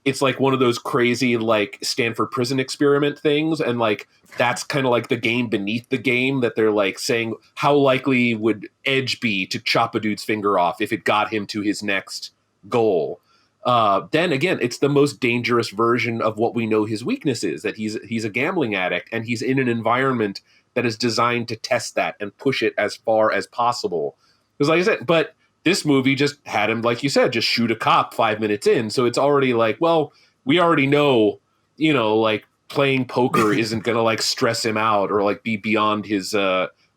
it's like one of those crazy like Stanford prison experiment things, and like that's kind of like the game beneath the game, that they're like saying how likely would Edge be to chop a dude's finger off if it got him to his next goal. Then again, it's the most dangerous version of what we know his weakness is, that he's a gambling addict and he's in an environment that is designed to test that and push it as far as possible. Because like I said, but this movie just had him, like you said, just shoot a cop 5 minutes in. So it's already like, well, we already know, like playing poker isn't going to like stress him out or like be beyond his,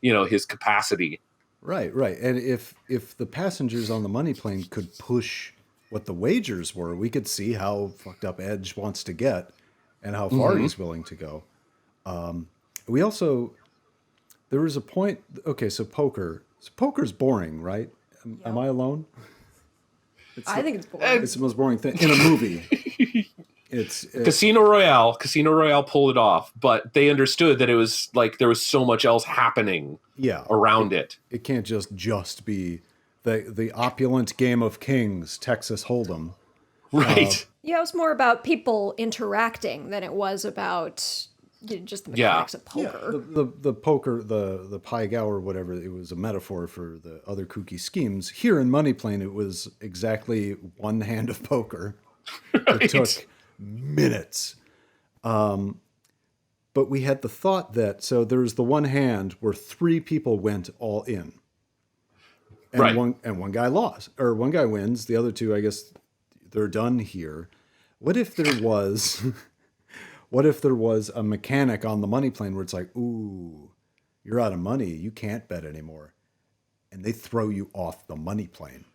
his capacity. Right. And if the passengers on the money plane could push what the wagers were, we could see how fucked up Edge wants to get and how far he's willing to go. We also, there was a point, okay, so poker's boring, right? Am I alone? I think it's boring. It's the most boring thing in a movie. It's Casino Royale pulled it off, but they understood that it was like there was so much else happening around it. It can't just be the opulent game of kings, Texas Hold'em. Right. It was more about people interacting than it was about just the mechanics of poker. Yeah, the poker, the Pai Gow or whatever, it was a metaphor for the other kooky schemes. Here in Money Plane, it was exactly one hand of poker. Right. It took minutes. But we had the thought that, so there's the one hand where 3 people went all in. And one guy lost, or one guy wins. The other 2, I guess, they're done here. What if there was... What if there was a mechanic on the money plane where it's like, ooh, you're out of money. You can't bet anymore. And they throw you off the money plane.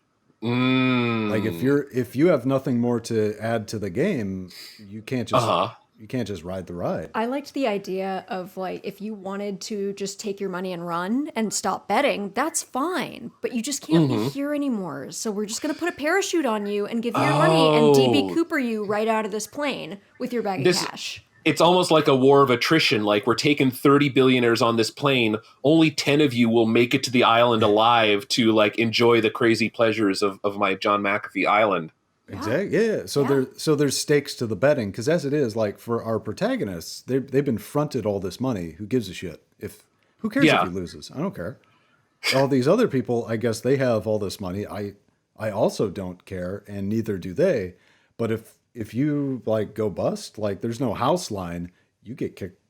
Like if you have nothing more to add to the game, you can't just ride the ride. I liked the idea of like, if you wanted to just take your money and run and stop betting, that's fine. But you just can't be here anymore. So we're just going to put a parachute on you and give you your money and DB Cooper you right out of this plane with your bag of cash. It's almost like a war of attrition. Like, we're taking 30 billionaires on this plane. Only 10 of you will make it to the island alive to like enjoy the crazy pleasures of my John McAfee island. Exactly. Yeah. So there's stakes to the betting, because as it is, like for our protagonists, they've been fronted all this money. Who gives a shit? Who cares if he loses? I don't care. All these other people, I guess they have all this money. I also don't care, and neither do they. But if you like go bust, like there's no house line, you get kicked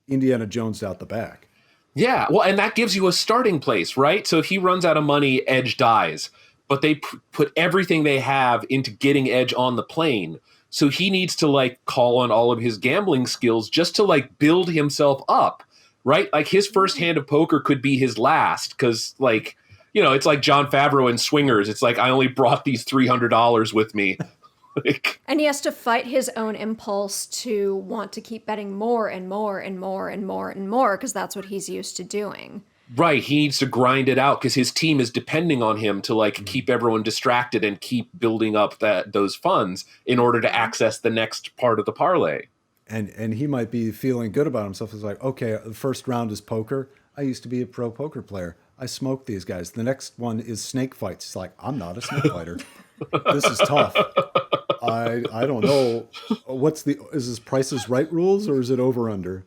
Indiana Jones out the back. Yeah, well, and that gives you a starting place, right? So if he runs out of money, Edge dies. But they put everything they have into getting Edge on the plane. So he needs to like call on all of his gambling skills just to like build himself up, right? Like his first hand of poker could be his last, because like, it's like Jon Favreau in Swingers. It's like, I only brought these $300 with me. And he has to fight his own impulse to want to keep betting more and more and more and more and more, because that's what he's used to doing. Right. He needs to grind it out because his team is depending on him to like keep everyone distracted and keep building up those funds in order to access the next part of the parlay. And he might be feeling good about himself. It's like, okay, the first round is poker. I used to be a pro poker player. I smoked these guys. The next one is snake fights. It's like, I'm not a snake fighter. This is tough. I don't know. Is this Price is Right rules or is it over under?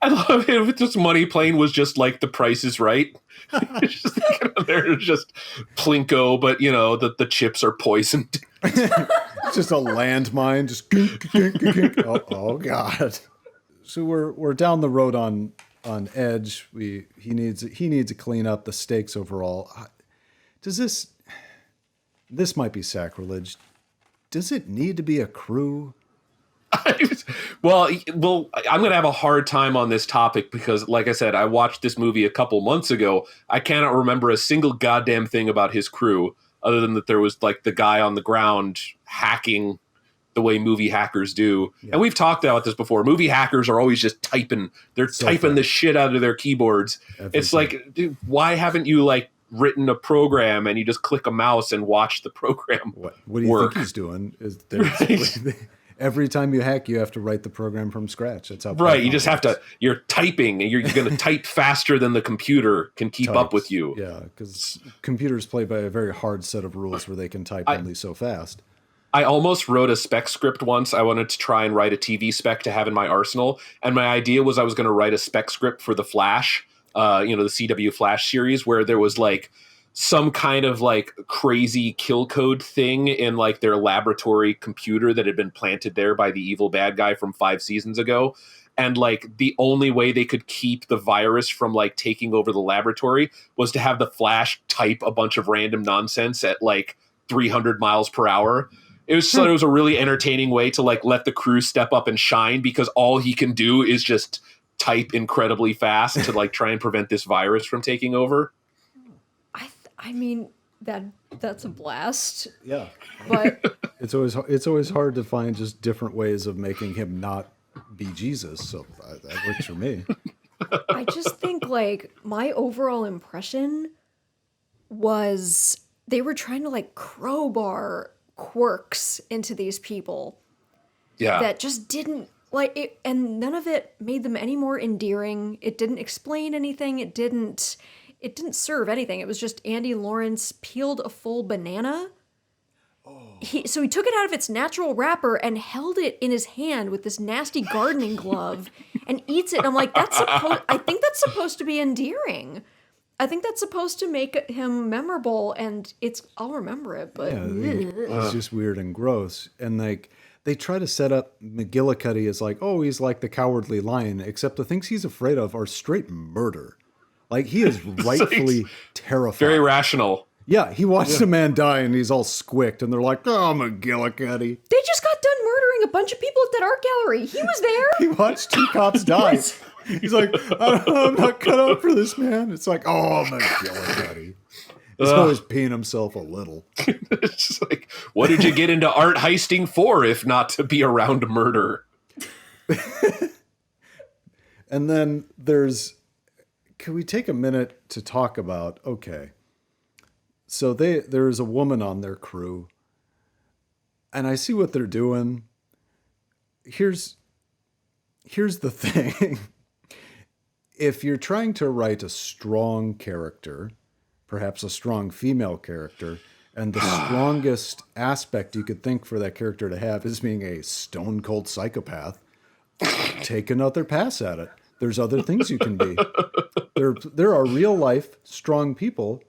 I love it if this Money Plane was just like The Price is Right. Just there, just Plinko, but the chips are poisoned. It's just a landmine. Just gink, gink, gink. Oh God. So we're down the road on Edge. He needs to clean up the stakes overall. Does this might be sacrilege? Does it need to be a crew? Well, I'm going to have a hard time on this topic because, like I said, I watched this movie a couple months ago. I cannot remember a single goddamn thing about his crew other than that there was like the guy on the ground hacking the way movie hackers do. Yeah. And we've talked about this before. Movie hackers are always just typing. They're typing the shit out of their keyboards. It's like, dude, why haven't you written a program and you just click a mouse and watch the program What do you think he's doing? Every time you hack, you have to write the program from scratch. That's how. Right. You just have to. You're typing, and you're going to type faster than the computer can keep up with you. Yeah, because computers play by a very hard set of rules where they can type only so fast. I almost wrote a spec script once. I wanted to try and write a TV spec to have in my arsenal, and my idea was I was going to write a spec script for the Flash, the CW Flash series, where there was some kind of crazy kill code thing in their laboratory computer that had been planted there by the evil bad guy from 5 seasons ago. And the only way they could keep the virus from taking over the laboratory was to have the Flash type a bunch of random nonsense at 300 miles per hour. It was a really entertaining way to let the crew step up and shine because all he can do is just type incredibly fast to try and prevent this virus from taking over. I mean, that's a blast. Yeah, but it's always hard to find just different ways of making him not be Jesus. So that works for me. I just think my overall impression was they were trying to crowbar quirks into these people. Yeah, that just didn't it, and none of it made them any more endearing. It didn't explain anything. It didn't serve anything. It was just Andy Lawrence peeled a full banana. So he took it out of its natural wrapper and held it in his hand with this nasty gardening glove and eats it. And I'm like, I think that's supposed to be endearing. I think that's supposed to make him memorable, and I'll remember it, but it's just weird and gross. And they try to set up McGillicuddy as he's like the Cowardly Lion, except the things he's afraid of are straight murder. He is rightfully terrified. Very rational. Yeah, he watched a man die and he's all squicked, and they're like, "Oh, McGillicuddy." They just got done murdering a bunch of people at that art gallery. He was there. He watched 2 cops die. He's like, "I'm not cut out for this, man." It's like, "Oh, McGillicuddy." He's always peeing himself a little. It's just what did you get into art heisting for if not to be around murder? And then can we take a minute to talk about, okay, so there is a woman on their crew, and I see what they're doing. Here's the thing. If you're trying to write a strong character, perhaps a strong female character, and the strongest aspect you could think for that character to have is being a stone-cold psychopath, take another pass at it. There's other things you can be. There are real life strong people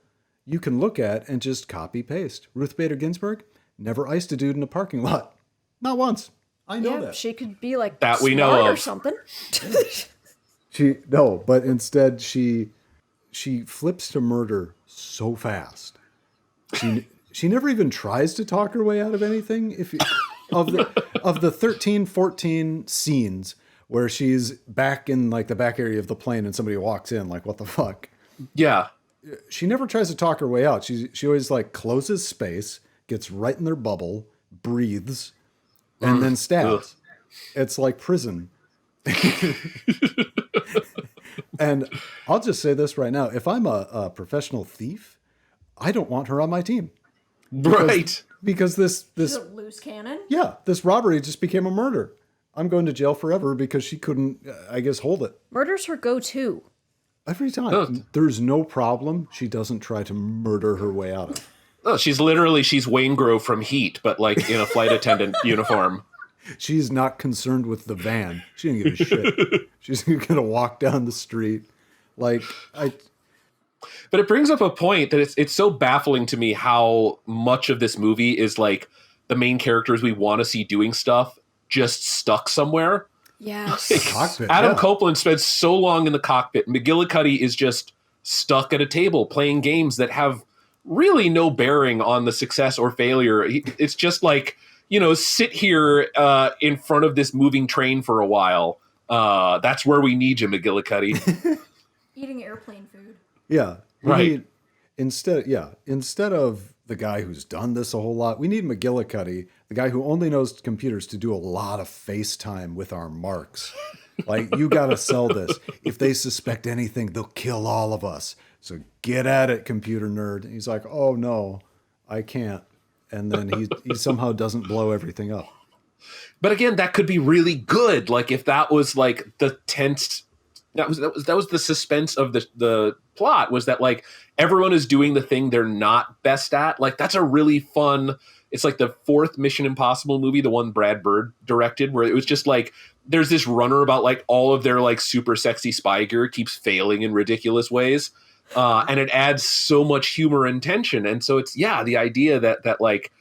you can look at and just copy paste. Ruth Bader Ginsburg never iced a dude in a parking lot. Not once. I know that. She could be that we know of or something. But instead she flips to murder so fast. She never even tries to talk her way out of anything. Of the 13, 14 scenes where she's back in the back area of the plane and somebody walks in, what the fuck? Yeah. She never tries to talk her way out. She always closes space, gets right in their bubble, breathes, and then stabs. It's like prison. And I'll just say this right now. If I'm a professional thief, I don't want her on my team. Right. Because this She's a loose cannon. yeah, this robbery just became a murder. I'm going to jail forever because she couldn't, I guess, hold it. Murder's her go-to. Every time. There's no problem she doesn't try to murder her way out of. Oh, she's Wayne Grove from Heat, but like in a flight attendant uniform. She's not concerned with the van. She didn't give a shit. She's going to walk down the street. But it brings up a point that it's so baffling to me how much of this movie is like the main characters we want to see doing stuff just stuck somewhere. Yes. Cockpit, Adam Copeland spends so long in the cockpit. McGillicuddy is just stuck at a table playing games that have really no bearing on the success or failure. It's just like, sit here in front of this moving train for a while. That's where we need you, McGillicuddy. Eating airplane food. Yeah. Right. Instead of the guy who's done this a whole lot, we need McGillicuddy, the guy who only knows computers, to do a lot of FaceTime with our marks. Like, you got to sell this. If they suspect anything, they'll kill all of us. So get at it, computer nerd. And he's like, oh no, I can't. And then he somehow doesn't blow everything up. But again, that could be really good. Like if that was like the tense, that was the suspense of the plot, was that like everyone is doing the thing they're not best at. Like that's a really fun. It's like the fourth Mission Impossible movie, the one Brad Bird directed, where it was just like there's this runner about like all of their like super sexy spy gear keeps failing in ridiculous ways. And it adds so much humor and tension. And so it's, the idea that like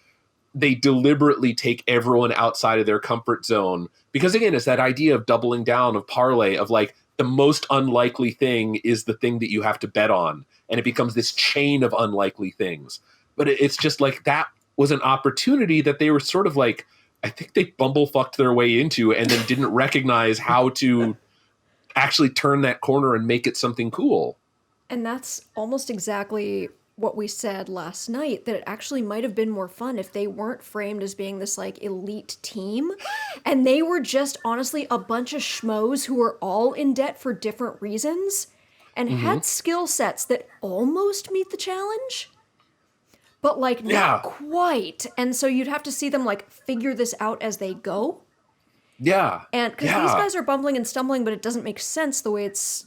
they deliberately take everyone outside of their comfort zone, because again, it's that idea of doubling down, of parlay, of like the most unlikely thing is the thing that you have to bet on. And it becomes this chain of unlikely things. But it's just like, that was an opportunity that they were sort of like, I think they bumblefucked their way into, and then didn't recognize how to actually turn that corner and make it something cool. And that's almost exactly what we said last night, that it actually might have been more fun if they weren't framed as being this like elite team, and they were just honestly a bunch of schmoes who were all in debt for different reasons and had skill sets that almost meet the challenge, but like not quite. And so you'd have to see them like figure this out as they go. Yeah. And because these guys are bumbling and stumbling, but it doesn't make sense the way it's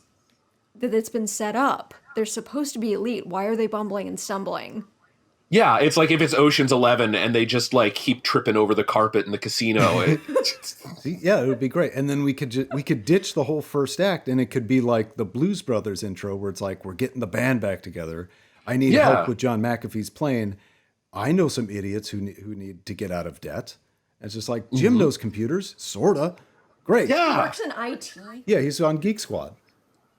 been set up. They're supposed to be elite. Why are they bumbling and stumbling? Yeah, it's like if it's Ocean's 11 and they just like keep tripping over the carpet in the casino. Yeah, it would be great. And then we could ditch the whole first act, and it could be like the Blues Brothers intro, where it's like, we're getting the band back together. I need help with John McAfee's plane. I know some idiots who need to get out of debt. And it's just like, Jim knows computers, sorta. Great. He works in IT. Yeah, he's on Geek Squad.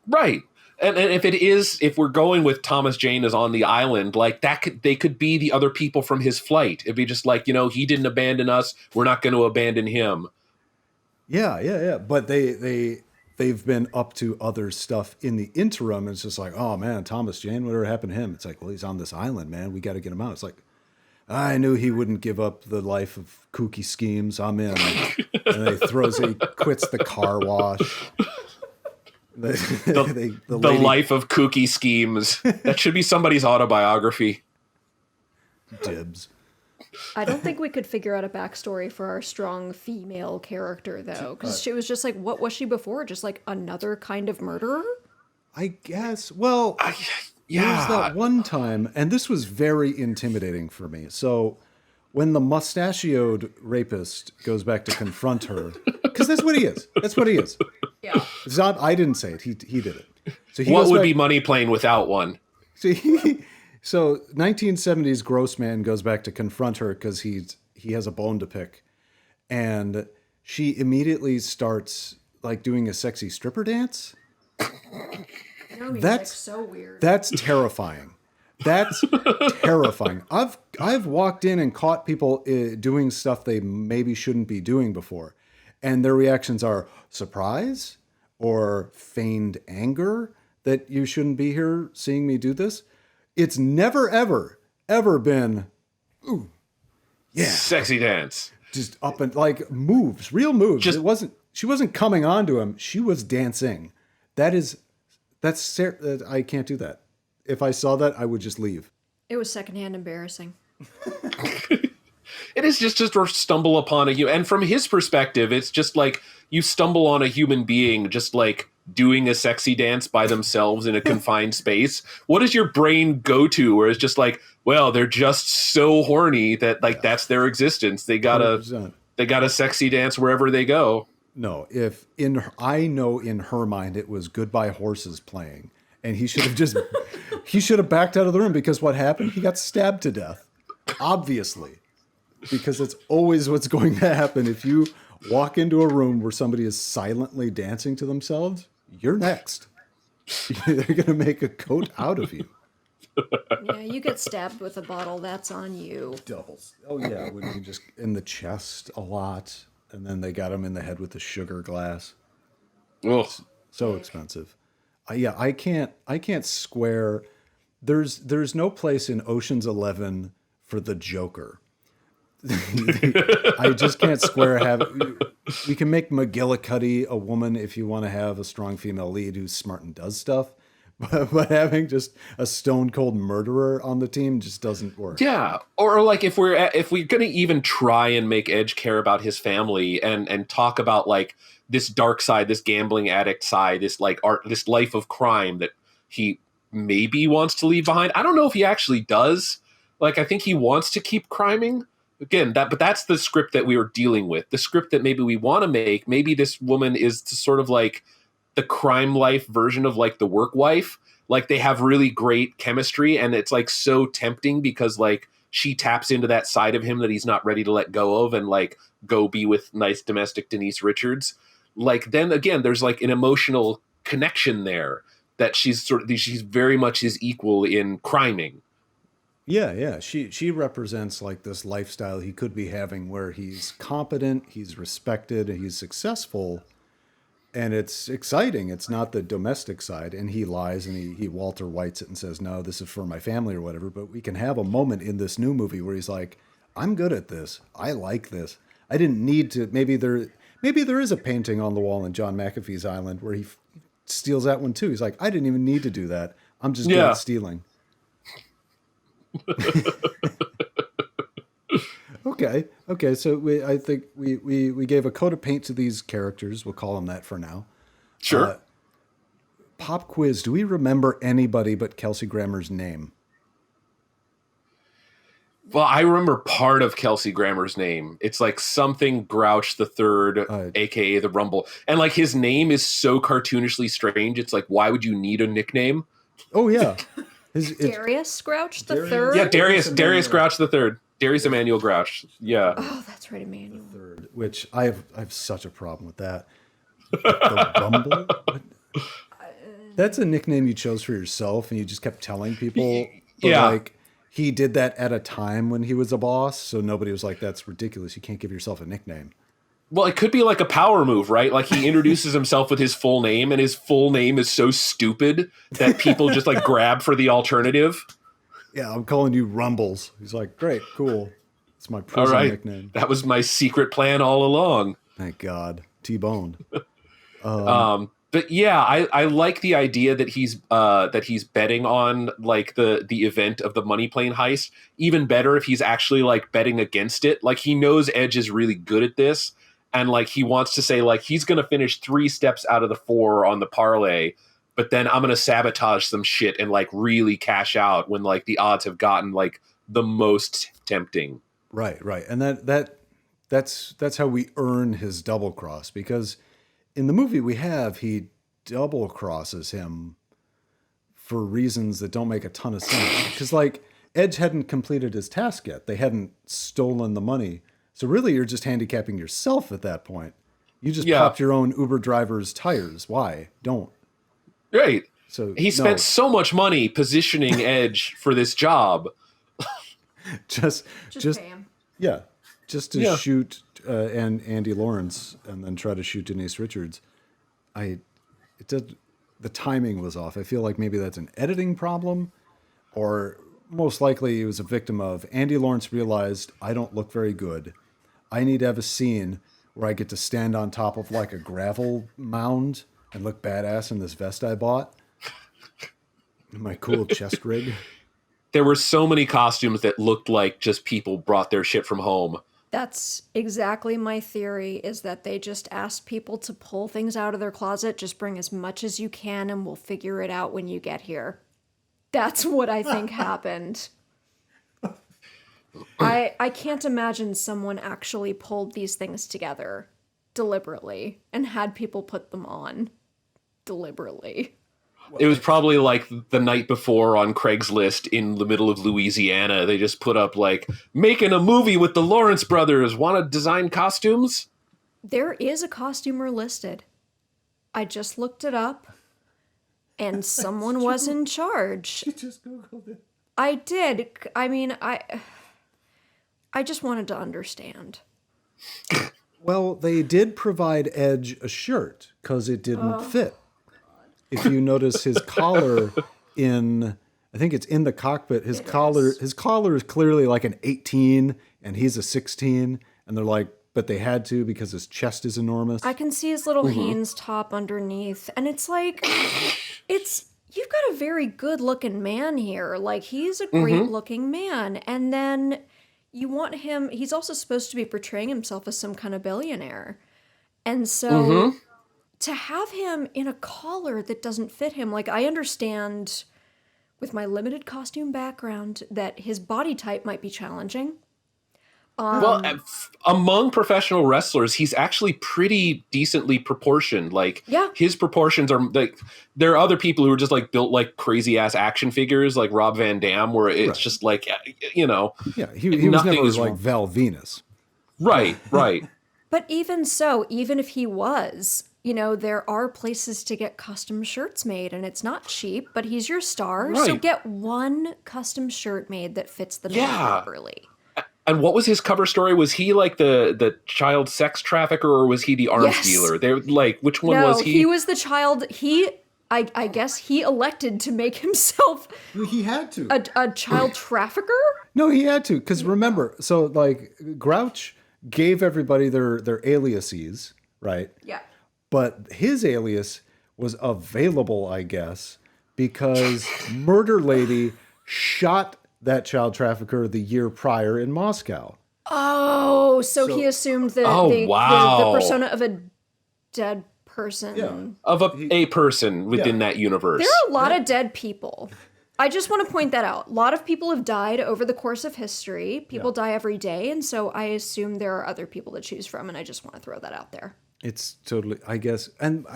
Right. And if we're going with Thomas Jane as on the island, like they could be the other people from his flight. It'd be just like, he didn't abandon us. We're not going to abandon him. Yeah. But they've been up to other stuff in the interim. And it's just like, oh man, Thomas Jane, whatever happened to him? It's like, well, he's on this island, man. We got to get him out. It's like, I knew he wouldn't give up the life of kooky schemes. I'm in. And he quits the car wash. The life of kooky schemes. That should be somebody's autobiography. Dibs. I don't think we could figure out a backstory for our strong female character, though, because she was just like, what was she before? Just like another kind of murderer? I guess. Well, there was that one time, and this was very intimidating for me. So when the mustachioed rapist goes back to confront her, because that's what he is. That's what he is. Yeah. It's not, I didn't say it. He did it. So what would be Money Plane without one? So 1970s gross man goes back to confront her because he has a bone to pick, and she immediately starts like doing a sexy stripper dance. That's so weird. That's terrifying. That's terrifying. I've walked in and caught people doing stuff they maybe shouldn't be doing before, and their reactions are surprise or feigned anger that you shouldn't be here seeing me do this. It's never, ever been, ooh, yeah, sexy dance. Just up and like moves, real moves. She wasn't coming on to him. She was dancing. That's I can't do that. If I saw that, I would just leave. It was secondhand embarrassing. It is just to stumble upon and from his perspective, it's just like you stumble on a human being just like doing a sexy dance by themselves in a confined space. What does your brain go to? Where it's just like, well, they're just so horny that like that's their existence. They gotta 100%. they gotta sexy dance wherever they go. No, I know in her mind it was Goodbye Horses playing, and he should have backed out of the room, because what happened? He got stabbed to death, obviously, because it's always what's going to happen if you walk into a room where somebody is silently dancing to themselves. You're next. They're gonna make a coat out of you. Yeah, you get stabbed with a bottle. That's on you. Doubles. Oh yeah, when you just in the chest a lot. And then they got him in the head with the sugar glass. Ugh. So expensive. Yeah, I can't square. There's no place in Ocean's 11 for the Joker. I just can't square we can make McGillicuddy a woman if you want to have a strong female lead who's smart and does stuff. But having just a stone cold murderer on the team just doesn't work. Yeah, or like if we're gonna even try and make Edge care about his family and talk about like this dark side, this gambling addict side, this like this life of crime that he maybe wants to leave behind. I don't know if he actually does. Like, I think he wants to keep criming. Again, but that's the script that we were dealing with. The script that maybe we want to make. Maybe this woman is to sort of like the crime life version of like the work wife. Like, they have really great chemistry, and it's like so tempting because like she taps into that side of him that he's not ready to let go of and like go be with nice domestic Denise Richards. Like, then again, there's like an emotional connection there that she's very much his equal in criming. Yeah. She represents like this lifestyle he could be having where he's competent, he's respected, he's successful. And it's exciting. It's not the domestic side. And he lies and he Walter Whites it and says, no, this is for my family or whatever. But we can have a moment in this new movie where he's like, I'm good at this. I like this. I didn't need to. Maybe there is a painting on the wall in John McAfee's Island where he steals that one too. He's like, I didn't even need to do that. I'm just good at stealing. Okay. So I think we gave a coat of paint to these characters. We'll call them that for now. Sure. Pop quiz. Do we remember anybody but Kelsey Grammer's name? Well, I remember part of Kelsey Grammer's name. It's like something Grouch the Third, aka the Rumble, and like his name is so cartoonishly strange. It's like, why would you need a nickname? Oh yeah, Darius Grouch the Third. Yeah, Darius Grouch the Third. Darius Emmanuel Grouch. Yeah. Oh, that's right, Emmanuel. Third, which I have such a problem with that. The Rumble. That's a nickname you chose for yourself, and you just kept telling people. But yeah. Like, he did that at a time when he was a boss, so nobody was like, "That's ridiculous. You can't give yourself a nickname." Well, it could be like a power move, right? Like he introduces himself with his full name, and his full name is so stupid that people just like grab for the alternative. Yeah, I'm calling you Rumbles. He's like, great, cool. It's my prison nickname. That was my secret plan all along. Thank God. T-boned. But yeah, I like the idea that he's betting on like the event of the money plane heist. Even better if he's actually like betting against it. Like, he knows Edge is really good at this, and like he wants to say like he's gonna finish 3 steps out of the 4 on the parlay, but then I'm gonna sabotage some shit and like really cash out when like the odds have gotten like the most tempting. Right. And that's how we earn his double cross, because in the movie he double crosses him for reasons that don't make a ton of sense. Because like Edge hadn't completed his task yet. They hadn't stolen the money. So really you're just handicapping yourself at that point. You just popped your own Uber driver's tires. Why? Don't. Right. So he spent so much money positioning Edge for this job. Just pay him. Yeah. Just to shoot and Andy Lawrence and then try to shoot Denise Richards. The timing was off. I feel like maybe that's an editing problem, or most likely he was a victim of Andy Lawrence realized, I don't look very good. I need to have a scene where I get to stand on top of like a gravel mound and look badass in this vest I bought. My cool chest rig. there were so many costumes that looked like just people brought their shit from home. That's exactly my theory, is that they just asked people to pull things out of their closet, just bring as much as you can, and we'll figure it out when you get here. That's what I think happened. I can't imagine someone actually pulled these things together deliberately and had people put them on deliberately. It was probably like the night before on Craigslist in the middle of Louisiana. They just put up like, making a movie with the Lawrence brothers. Want to design costumes? There is a costumer listed. I just looked it up, and someone was in charge. You just Googled it. I did. I mean, I just wanted to understand. Well, they did provide Edge a shirt because it didn't fit. If you notice his collar I think it's in the cockpit, his collar is clearly like an 18 and he's a 16. And they're like, but they had to because his chest is enormous. I can see his little Hanes top underneath. And it's like, you've got a very good looking man here. Like, he's a great looking man. And then you want him, he's also supposed to be portraying himself as some kind of billionaire. And so to have him in a collar that doesn't fit him, like, I understand with my limited costume background that his body type might be challenging. Well, among professional wrestlers, he's actually pretty decently proportioned. Like, his proportions are like, there are other people who are just like built like crazy ass action figures, like Rob Van Dam, where it's just like, you know, he was never like Val Venus. Right. But even so, even if he was, you know, there are places to get custom shirts made, and it's not cheap, but he's your star. So get one custom shirt made that fits the man properly. And what was his cover story? Was he like the child sex trafficker, or was he the arms dealer? They're like, which one was he? He was the child. I guess he elected to make himself. He had to. A child trafficker? No, he had to. Because remember, so like Grouch gave everybody their aliases, right? Yeah. But his alias was available, I guess, because Murder Lady shot that child trafficker the year prior in Moscow. Oh, so he assumed that the persona of a dead person. Yeah. Of a person within that universe. There are a lot of dead people. I just want to point that out. A lot of people have died over the course of history. People die every day, and so I assume there are other people to choose from, and I just want to throw that out there. It's totally, I guess, and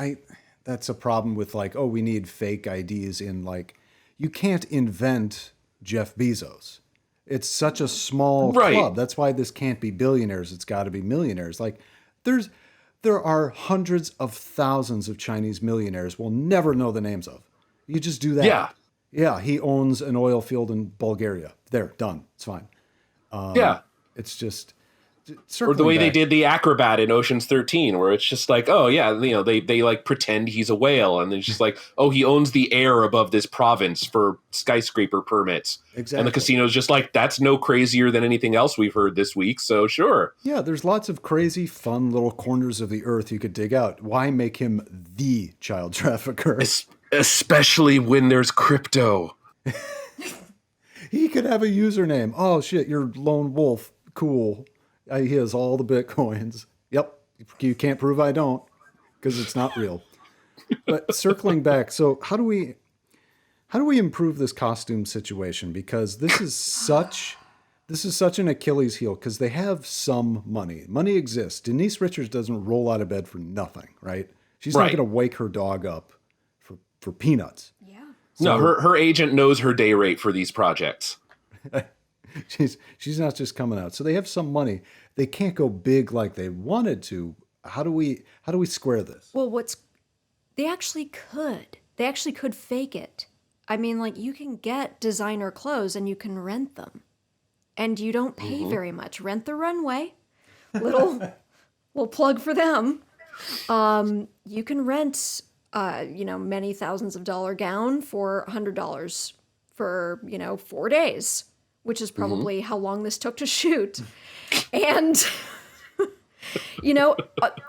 that's a problem with like, oh, we need fake IDs in like, you can't invent Jeff Bezos. It's such a small club. That's why this can't be billionaires. It's got to be millionaires. Like, there are hundreds of thousands of Chinese millionaires we'll never know the names of. You just do that. Yeah, he owns an oil field in Bulgaria. There, done. It's fine. It's just... Or the way they did the acrobat in Ocean's 13, where it's just like, oh yeah, you know, they like pretend he's a whale, and then it's just like, oh, he owns the air above this province for skyscraper permits. Exactly. And the casino's just like, that's no crazier than anything else we've heard this week, so sure. Yeah, there's lots of crazy, fun little corners of the earth you could dig out. Why make him the child trafficker? Especially when there's crypto. He could have a username. Oh shit, you're Lone Wolf. Cool. He has all the Bitcoins. Yep. You can't prove I don't, because it's not real. But circling back, so how do we improve this costume situation? Because this is such an Achilles heel, because they have some money. Money exists. Denise Richards doesn't roll out of bed for nothing, right? She's not going to wake her dog up for peanuts. Yeah. So, no, her agent knows her day rate for these projects. She's not just coming out. So they have some money. They can't go big like they wanted to. How do we square this? Well, they actually could. They actually could fake it. I mean, like, you can get designer clothes and you can rent them. And you don't pay very much. Rent the Runway. Little plug for them. You can rent many thousands of dollar gown for $100 for, 4 days. Which is probably how long this took to shoot. And,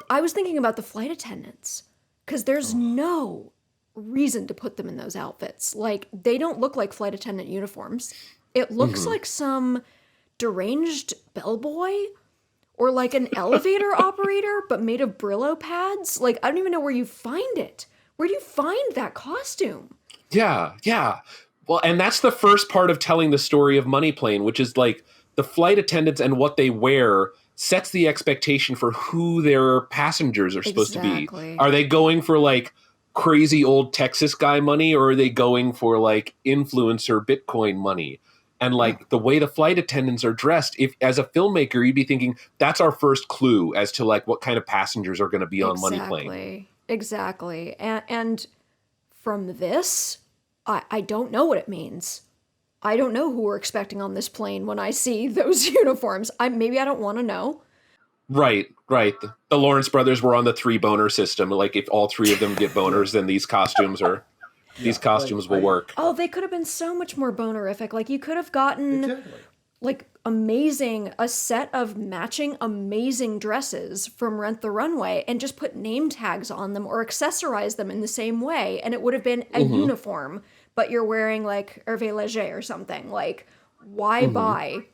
I was thinking about the flight attendants, because there's no reason to put them in those outfits. Like, they don't look like flight attendant uniforms. It looks like some deranged bellboy or like an elevator operator, but made of Brillo pads. Like, I don't even know where you find it. Where do you find that costume? Yeah, yeah. Well, and that's the first part of telling the story of Money Plane, which is like the flight attendants and what they wear sets the expectation for who their passengers are supposed to be. Are they going for like crazy old Texas guy money, or are they going for like influencer Bitcoin money? And like the way the flight attendants are dressed, if as a filmmaker, you'd be thinking that's our first clue as to like what kind of passengers are going to be on Money Plane. Exactly. And from this, I don't know what it means. I don't know who we're expecting on this plane when I see those uniforms. Maybe I don't want to know. Right. The Lawrence brothers were on the 3 boner system. Like if all 3 of them get boners, then these costumes are... These costumes will work. Oh, they could have been so much more bonerific. Like, you could have gotten, like, a set of matching amazing dresses from Rent the Runway and just put name tags on them or accessorize them in the same way. And it would have been a uniform, but you're wearing, like, Hervé Leger or something. Like, why buy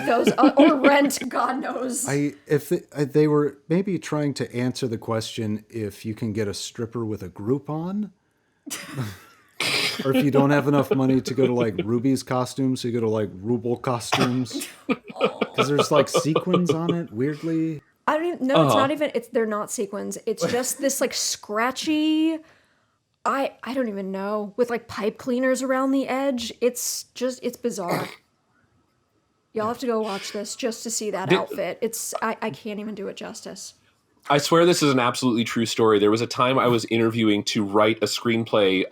those? Or rent, God knows. If they were maybe trying to answer the question if you can get a stripper with a Groupon. Or if you don't have enough money to go to like Ruby's costumes, so you go to like Ruble costumes because there's like sequins on it. Weirdly, I don't even. No, it's not even. They're not sequins. It's just this like scratchy. I don't even know, with like pipe cleaners around the edge. It's bizarre. Y'all have to go watch this just to see that outfit. I can't even do it justice. I swear this is an absolutely true story. There was a time I was interviewing to write a screenplay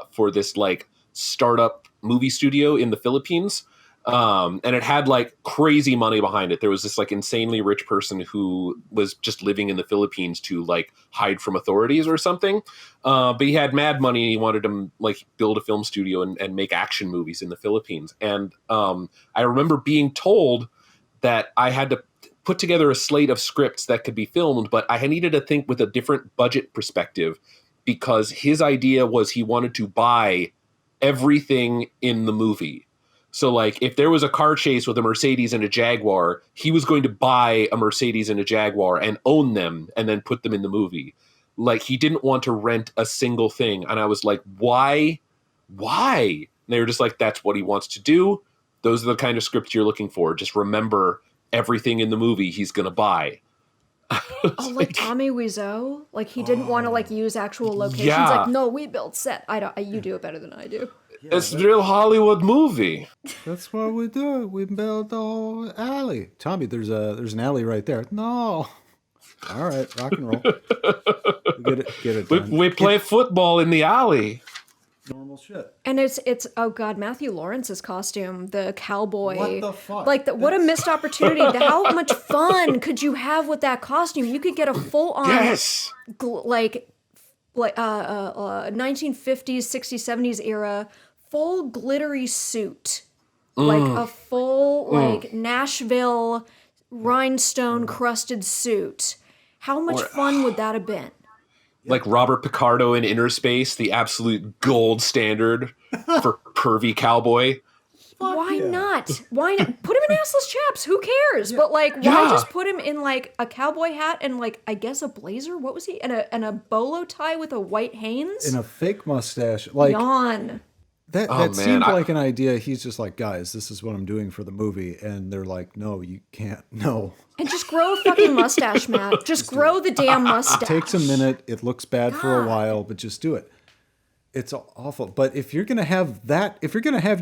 for this like startup movie studio in the Philippines. And it had like crazy money behind it. There was this like insanely rich person who was just living in the Philippines to like hide from authorities or something. But he had mad money and he wanted to like build a film studio and make action movies in the Philippines. And I remember being told that I had to put together a slate of scripts that could be filmed, but I needed to think with a different budget perspective because his idea was he wanted to buy everything in the movie. So like if there was a car chase with a Mercedes and a Jaguar, he was going to buy a Mercedes and a Jaguar and own them and then put them in the movie. Like he didn't want to rent a single thing. And I was like, why? And they were just like, that's what he wants to do. Those are the kind of scripts you're looking for. Just remember everything in the movie he's gonna buy. Like Tommy Wiseau, like he didn't want to like use actual locations. Like, no, we built set. You do it better than I do. It's a real Hollywood movie. That's what we do. We build the alley. Tommy, there's an alley right there. No. All right, rock and roll. Get it done. We play football in the alley. Normal shit. And it's oh god, Matthew Lawrence's costume, the cowboy. What the fuck? Like what a missed opportunity. How much fun could you have with that costume? You could get a full on 1950s, 60s, 70s era full glittery suit. Like a full like Nashville rhinestone crusted suit. How much fun would that have been? Like Robert Picardo in Inner Space, the absolute gold standard for pervy cowboy. Why not? Why not? Put him in assless chaps. Who cares? But like, why just put him in like a cowboy hat and like I guess a blazer? What was he? And a bolo tie with a white Hanes and a fake mustache. Like yawn. That seemed like an idea. He's just like, guys, this is what I'm doing for the movie, and they're like, no, you can't. No. And just grow a fucking mustache, Matt. Just grow the damn mustache. It takes a minute. It looks bad for a while, but just do it. It's awful. But if you're gonna have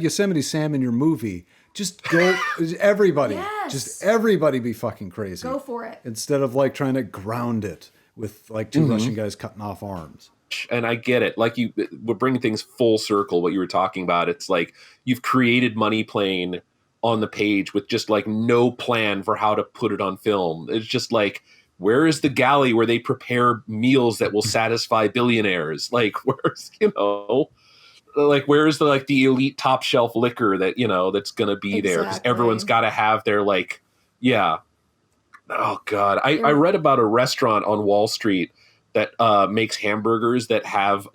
Yosemite Sam in your movie, just go. Everybody, just everybody, be fucking crazy. Go for it. Instead of like trying to ground it with like two Russian guys cutting off arms. And I get it. Like we're bringing things full circle. What you were talking about, it's like you've created Money Plane on the page with just like no plan for how to put it on film. It's just like, where is the galley where they prepare meals that will satisfy billionaires? Like, where's where's the elite top shelf liquor that that's gonna be there? Because everyone's got to have their oh god. I read about a restaurant on Wall Street that makes hamburgers that have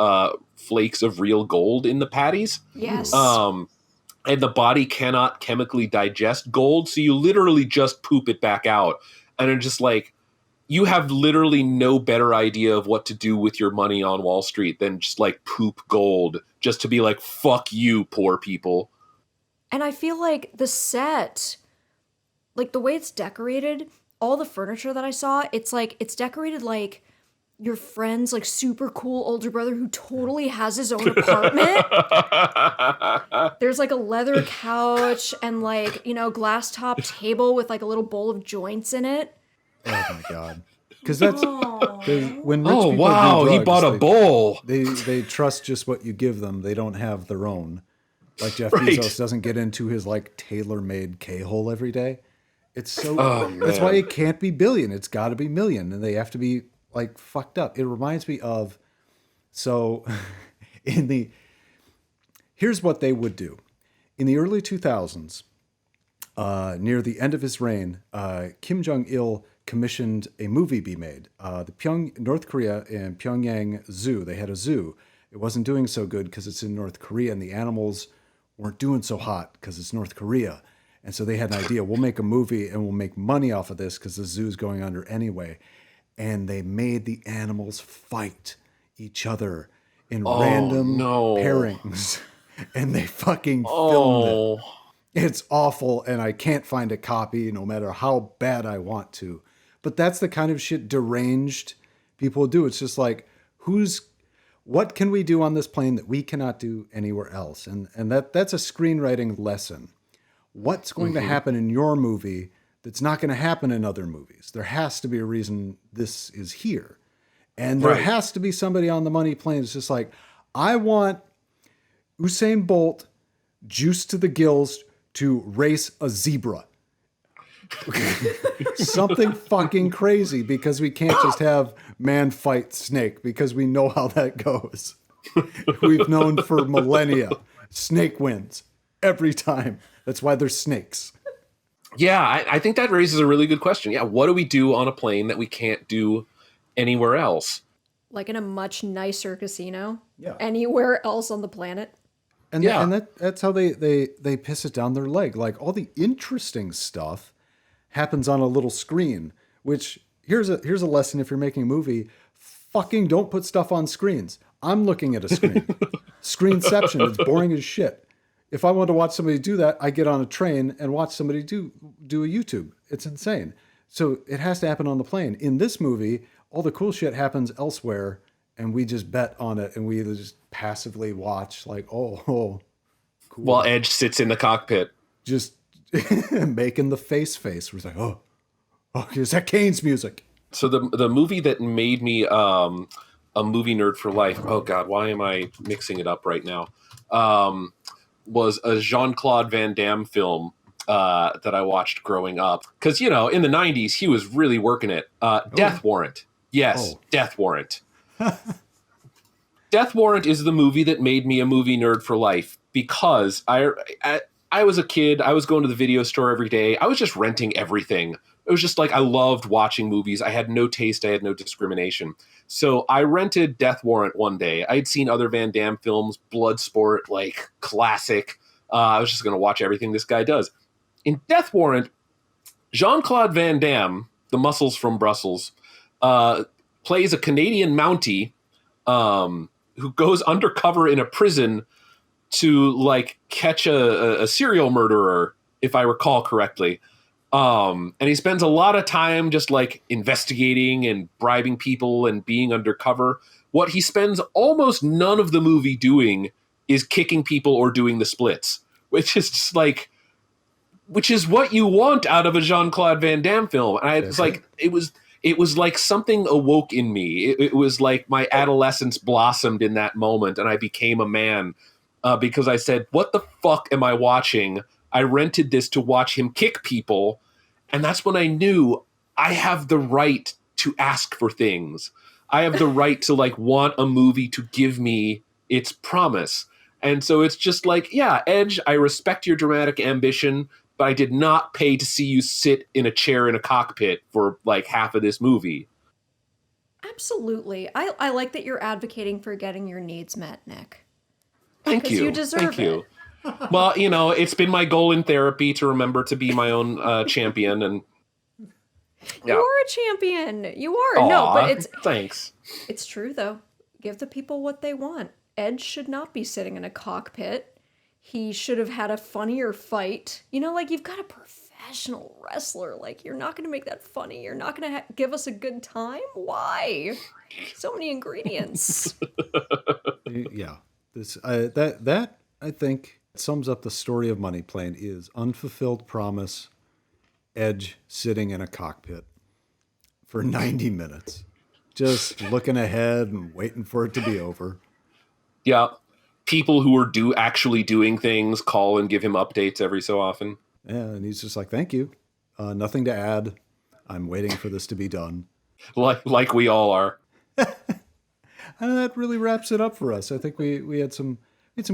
flakes of real gold in the patties. Yes. and the body cannot chemically digest gold, so you literally just poop it back out. And it's just like, you have literally no better idea of what to do with your money on Wall Street than just like poop gold, just to be like, fuck you, poor people. And I feel like the set, like the way it's decorated, all the furniture that I saw, it's like it's decorated like your friend's like super cool older brother who totally has his own apartment. There's like a leather couch and like, you know, glass top table with like a little bowl of joints in it. Oh my god! Because that's when rich people wow, do drugs, he bought a bowl. They trust just what you give them. They don't have their own. Like Jeff Right. Bezos doesn't get into his like tailor-made K-hole every day. It's so Oh, that's man. why it can't be billion. It's got to be million, and they have to be like fucked up. It reminds me of here's what they would do in the early 2000s. Near the end of his reign, Kim Jong-il commissioned a movie be made. North Korea in Pyongyang Zoo, they had a zoo. It wasn't doing so good because it's in North Korea, and the animals weren't doing so hot because it's North Korea. And so they had an idea, we'll make a movie and we'll make money off of this because the zoo's going under anyway. And they made the animals fight each other in random pairings. And they fucking filmed it. It's awful, and I can't find a copy no matter how bad I want to. But that's the kind of shit deranged people do. It's just like, what can we do on this plane that we cannot do anywhere else? And that's a screenwriting lesson. What's going to happen in your movie that's not going to happen in other movies? There has to be a reason this is here. And there has to be somebody on the money plane that's just like, I want Usain Bolt juiced to the gills to race a zebra. Something fucking crazy, because we can't just have man fight snake, because we know how that goes. We've known for millennia. Snake wins every time. That's why they're snakes. Yeah, I think that raises a really good question. Yeah, what do we do on a plane that we can't do anywhere else? Like in a much nicer casino. Yeah. Anywhere else on the planet. And that's how they piss it down their leg. Like, all the interesting stuff happens on a little screen, which here's a lesson if you're making a movie, fucking don't put stuff on screens. I'm looking at a screen. Screenception, it's boring as shit. If I want to watch somebody do that, I get on a train and watch somebody do a YouTube. It's insane. So it has to happen on the plane. In this movie, all the cool shit happens elsewhere, and we just bet on it, and we just passively watch, like, oh, cool. While Edge sits in the cockpit. Just making the face. We're like, oh, is that Kane's music? So the movie that made me a movie nerd for life, oh God, why am I mixing it up right now? Was a Jean-Claude Van Damme film that I watched growing up. Because, in the 90s, he was really working it. Death Warrant. Yes, Death Warrant. Death Warrant is the movie that made me a movie nerd for life, because I was a kid. I was going to the video store every day. I was just renting everything. It was just like, I loved watching movies. I had no taste. I had no discrimination. So I rented Death Warrant one day. I'd seen other Van Damme films, Bloodsport, like classic. I was just going to watch everything this guy does. In Death Warrant, Jean-Claude Van Damme, the muscles from Brussels, plays a Canadian Mountie who goes undercover in a prison to like catch a serial murderer, if I recall correctly. And he spends a lot of time just like investigating and bribing people and being undercover. What he spends almost none of the movie doing is kicking people or doing the splits, which is just like, which is what you want out of a Jean-Claude Van Damme film. And I was like, it was like something awoke in me. It was like my adolescence blossomed in that moment, and I became a man. Because I said, what the fuck am I watching? I rented this to watch him kick people. And that's when I knew I have the right to ask for things. I have the right to like want a movie to give me its promise. And so it's just like, yeah, Edge, I respect your dramatic ambition, but I did not pay to see you sit in a chair in a cockpit for like half of this movie. Absolutely. I like that you're advocating for getting your needs met, Nick. Thank you. You deserve Thank you. Well, it's been my goal in therapy to remember to be my own champion, and You are a champion. You are. Aw, No, but thanks. it's true though. Give the people what they want. Edge should not be sitting in a cockpit. He should have had a funnier fight. Like you've got a professional wrestler. Like you're not going to make that funny. You're not going to give us a good time. Why? So many ingredients. Yeah, that I think sums up the story of Money Plane is unfulfilled promise. Edge sitting in a cockpit for 90 minutes, just looking ahead and waiting for it to be over. Yeah. People who are actually doing things call and give him updates every so often. Yeah, and he's just like, thank you. Nothing to add. I'm waiting for this to be done. Like we all are. And that really wraps it up for us. I think we had some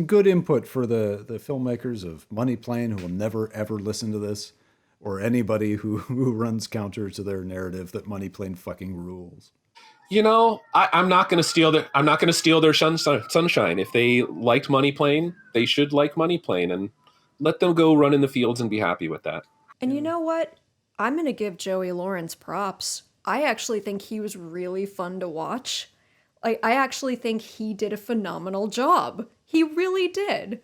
good input for the filmmakers of Money Plane who will never, ever listen to this, or anybody who runs counter to their narrative that Money Plane fucking rules. I'm not going to steal their sunshine. If they liked Money Plane, they should like Money Plane, and let them go run in the fields and be happy with that. And you know what? I'm going to give Joey Lawrence props. I actually think he was really fun to watch. I actually think he did a phenomenal job. He really did.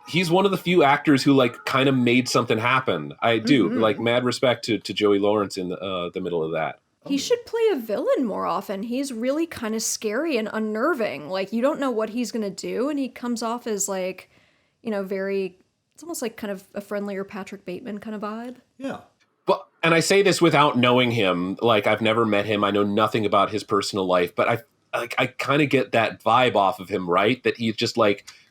He's one of the few actors who kind of made something happen. I do mad respect to Joey Lawrence in the middle of that. He should play a villain more often. He's really kind of scary and unnerving. You don't know what he's going to do, and he comes off as very, it's almost like kind of a friendlier Patrick Bateman kind of vibe. Yeah. But, and I say this without knowing him. I've never met him. I know nothing about his personal life, but I kind of get that vibe off of him, right? That he's just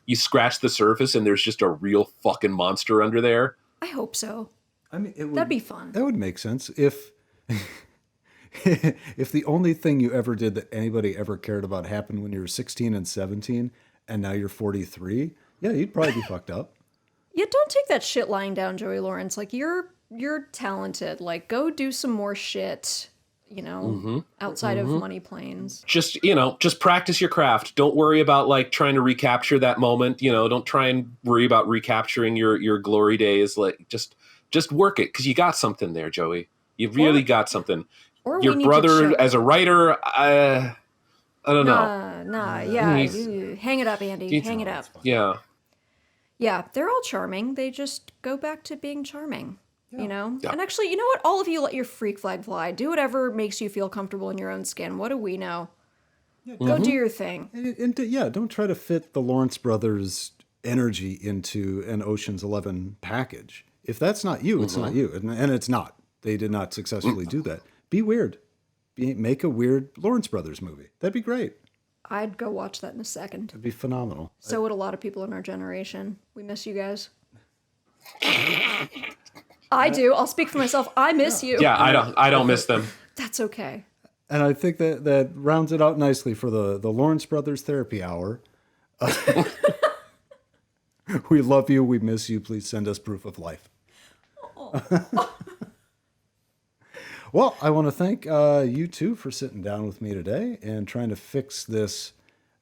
you scratch the surface and there's just a real fucking monster under there. I hope so. I mean, that'd be fun. That would make sense if if the only thing you ever did that anybody ever cared about happened when you were 16 and 17 and now you're 43. Yeah, you'd probably be fucked up. Yeah, don't take that shit lying down, Joey Lawrence. You're talented. Go do some more shit. Outside of Money Planes. Just practice your craft. Don't worry about trying to recapture that moment. Don't try and worry about recapturing your glory days. Just work it, because you got something there, Joey. You really got something. Or your brother as a writer, I don't know. Hang it up, Andy. Hang it up. Yeah. Yeah, they're all charming. They just go back to being charming. Yeah. And actually, you know what? All of you let your freak flag fly. Do whatever makes you feel comfortable in your own skin. What do we know? Go do your thing. And don't try to fit the Lawrence brothers' energy into an Ocean's 11 package. If that's not you, it's not you. And it's not. They did not successfully do that. Be weird. Make a weird Lawrence brothers movie. That'd be great. I'd go watch that in a second. That'd be phenomenal. So would a lot of people in our generation. We miss you guys. I do. I'll speak for myself. I miss you. Yeah, I don't miss them. That's okay. And I think that rounds it out nicely for the Lawrence Brothers Therapy Hour. We love you. We miss you. Please send us proof of life. Well, I want to thank you two for sitting down with me today and trying to fix this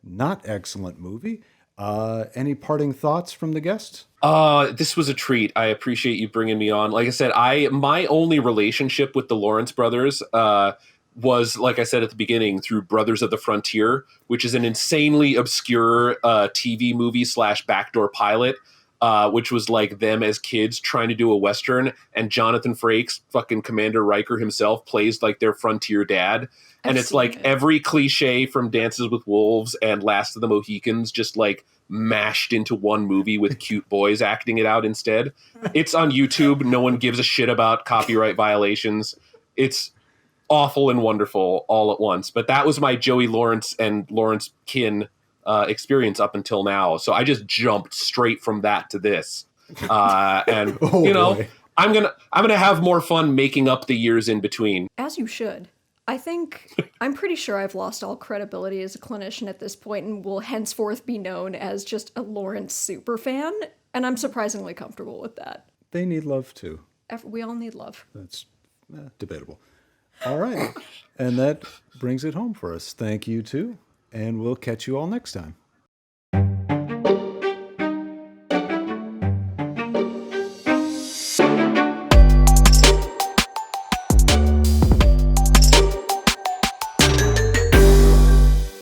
not excellent movie. Any parting thoughts from the guests? This was a treat. I appreciate you bringing me on. Like I said, my only relationship with the Lawrence brothers was, like I said at the beginning, through Brothers of the Frontier, which is an insanely obscure TV movie / backdoor pilot, which was them as kids trying to do a Western, and Jonathan Frakes, fucking Commander Riker himself, plays their frontier dad. And it's every cliche from Dances with Wolves and Last of the Mohicans just mashed into one movie with cute boys acting it out instead. It's on YouTube. No one gives a shit about copyright violations. It's awful and wonderful all at once. But that was my Joey Lawrence and Lawrence kin experience up until now. So I just jumped straight from that to this. And boy. I'm gonna have more fun making up the years in between. As you should. I'm pretty sure I've lost all credibility as a clinician at this point and will henceforth be known as just a Lawrence superfan, and I'm surprisingly comfortable with that. They need love too. We all need love. That's debatable. All right. And that brings it home for us. Thank you too, and we'll catch you all next time.